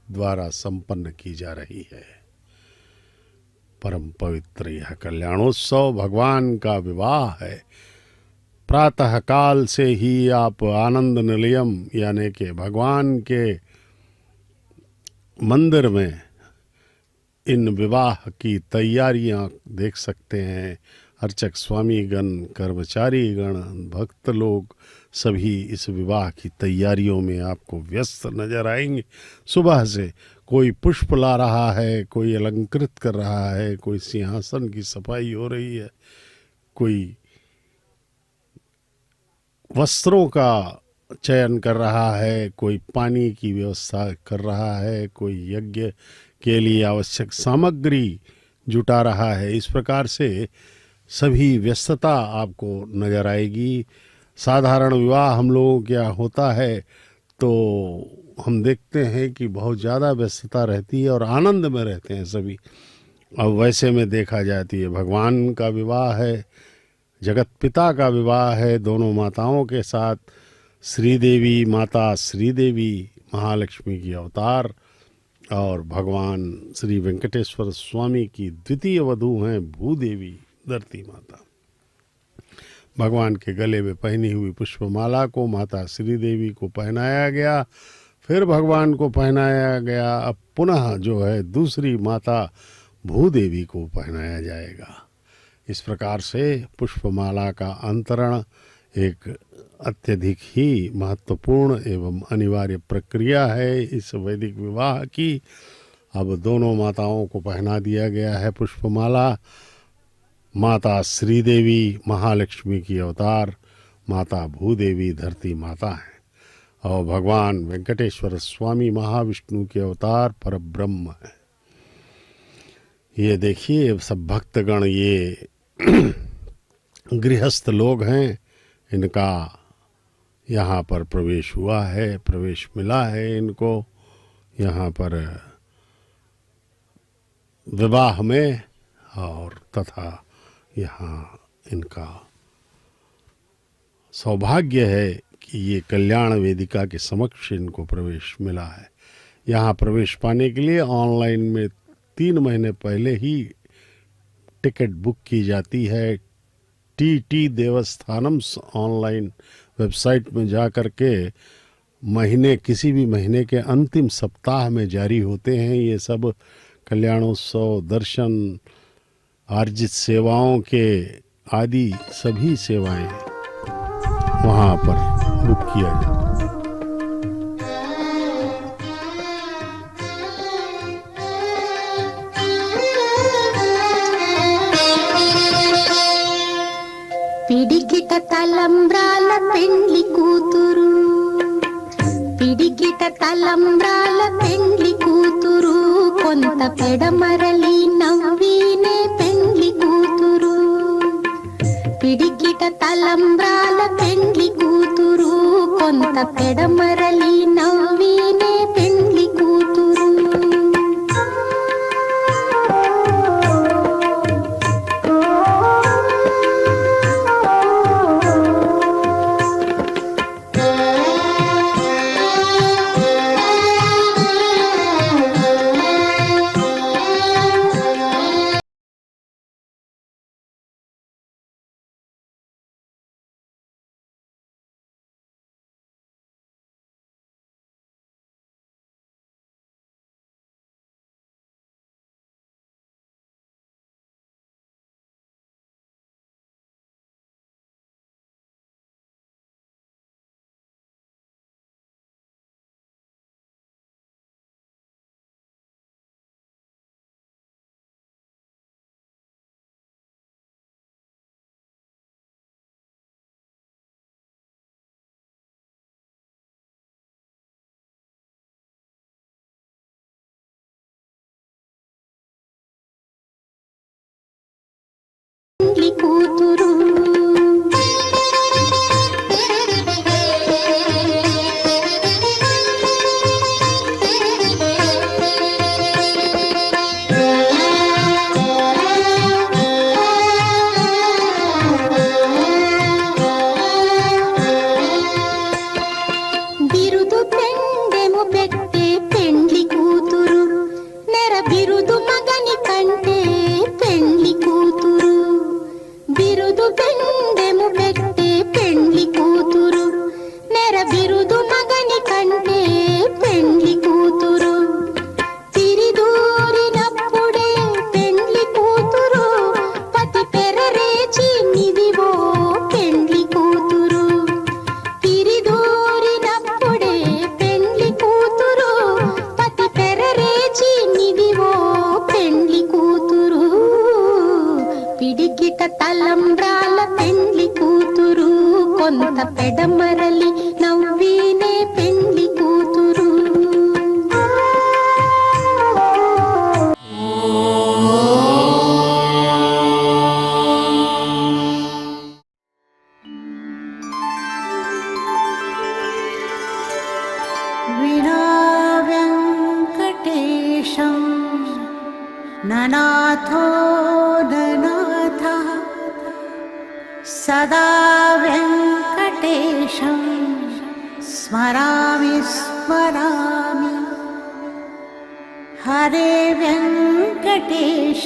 द्वारा संपन्न की जा रही है। परम पवित्र यह कल्याणोत्सव भगवान का विवाह है। प्रातः काल से ही आप आनंद निलयम यानी कि भगवान के मंदिर में इन विवाह की तैयारियां देख सकते हैं। अर्चक स्वामी गण, कर्मचारी गण, भक्त लोग सभी इस विवाह की तैयारियों में आपको व्यस्त नजर आएंगे। सुबह से कोई पुष्प ला रहा है, कोई अलंकृत कर रहा है, कोई सिंहासन की सफाई हो रही है, कोई वस्त्रों का चयन कर रहा है, कोई पानी की व्यवस्था कर रहा है, कोई यज्ञ के लिए आवश्यक सामग्री जुटा रहा है। इस प्रकार से सभी व्यस्तता आपको नजर आएगी। साधारण विवाह हम लोगों क्या होता है तो हम देखते हैं कि बहुत ज़्यादा व्यस्तता रहती है और आनंद में रहते हैं सभी। अब वैसे में देखा जाती है भगवान का विवाह है, जगत पिता का विवाह है, दोनों माताओं के साथ। श्रीदेवी माता श्रीदेवी महालक्ष्मी की अवतार और भगवान श्री वेंकटेश्वर स्वामी की द्वितीय वधू हैं भूदेवी धरती माता। भगवान के गले में पहनी हुई पुष्पमाला को माता श्रीदेवी को पहनाया गया, फिर भगवान को पहनाया गया। अब पुनः जो है दूसरी माता भूदेवी को पहनाया जाएगा। इस प्रकार से पुष्पमाला का अंतरण एक अत्यधिक ही महत्वपूर्ण एवं अनिवार्य प्रक्रिया है इस वैदिक विवाह की। अब दोनों माताओं को पहना दिया गया है पुष्पमाला। माता श्रीदेवी महालक्ष्मी की अवतार, माता भूदेवी धरती माता है और भगवान वेंकटेश्वर स्वामी महाविष्णु के अवतार पर ब्रह्म है। ये देखिए सब भक्तगण, ये गृहस्थ लोग हैं, इनका यहाँ पर प्रवेश हुआ है, प्रवेश मिला है इनको यहाँ पर विवाह में, और तथा यहाँ इनका सौभाग्य है कि ये कल्याण वेदिका के समक्ष इनको प्रवेश मिला है। यहाँ प्रवेश पाने के लिए ऑनलाइन में 3 महीने पहले ही टिकट बुक की जाती है। टी देवस्थानम ऑनलाइन वेबसाइट में जा कर के महीने, किसी भी महीने के अंतिम सप्ताह में जारी होते हैं ये सब कल्याणोत्सव, दर्शन, आर्जित सेवाओं के आदि सभी सेवाएं वहाँ पर बुक किया जाता है। పిడికిట తలంబ్రాల పెండ్లి కూతురు, పిడికిట తలంబ్రాల పెండ్లి కూతురు, కొంత పెడమరలి నవ్వినే పెండ్లి కూతురు. పిడికిట తలంబ్రాల పెండ్లి కూతురు, కొంత పెడమరలి నవ్వినే పెండ్లి కూతురు. పెండ్లి కూతురు. బిరుదు పెండెము పెట్టే పెండ్లి కూతురు, నెర బిరుదు మగని కంటే పెండ్లి కూతురు. బిరుదు वेङ्कटेशं ननाथो ननाथः सदा वेङ्कटेशं स्मरामि स्मरामि हरे वेङ्कटेश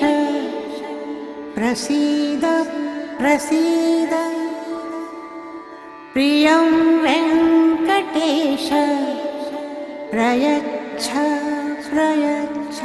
प्रसीद प्रसीद प्रियं वेङ्कटेश प्रयच्छ प्रयच्छ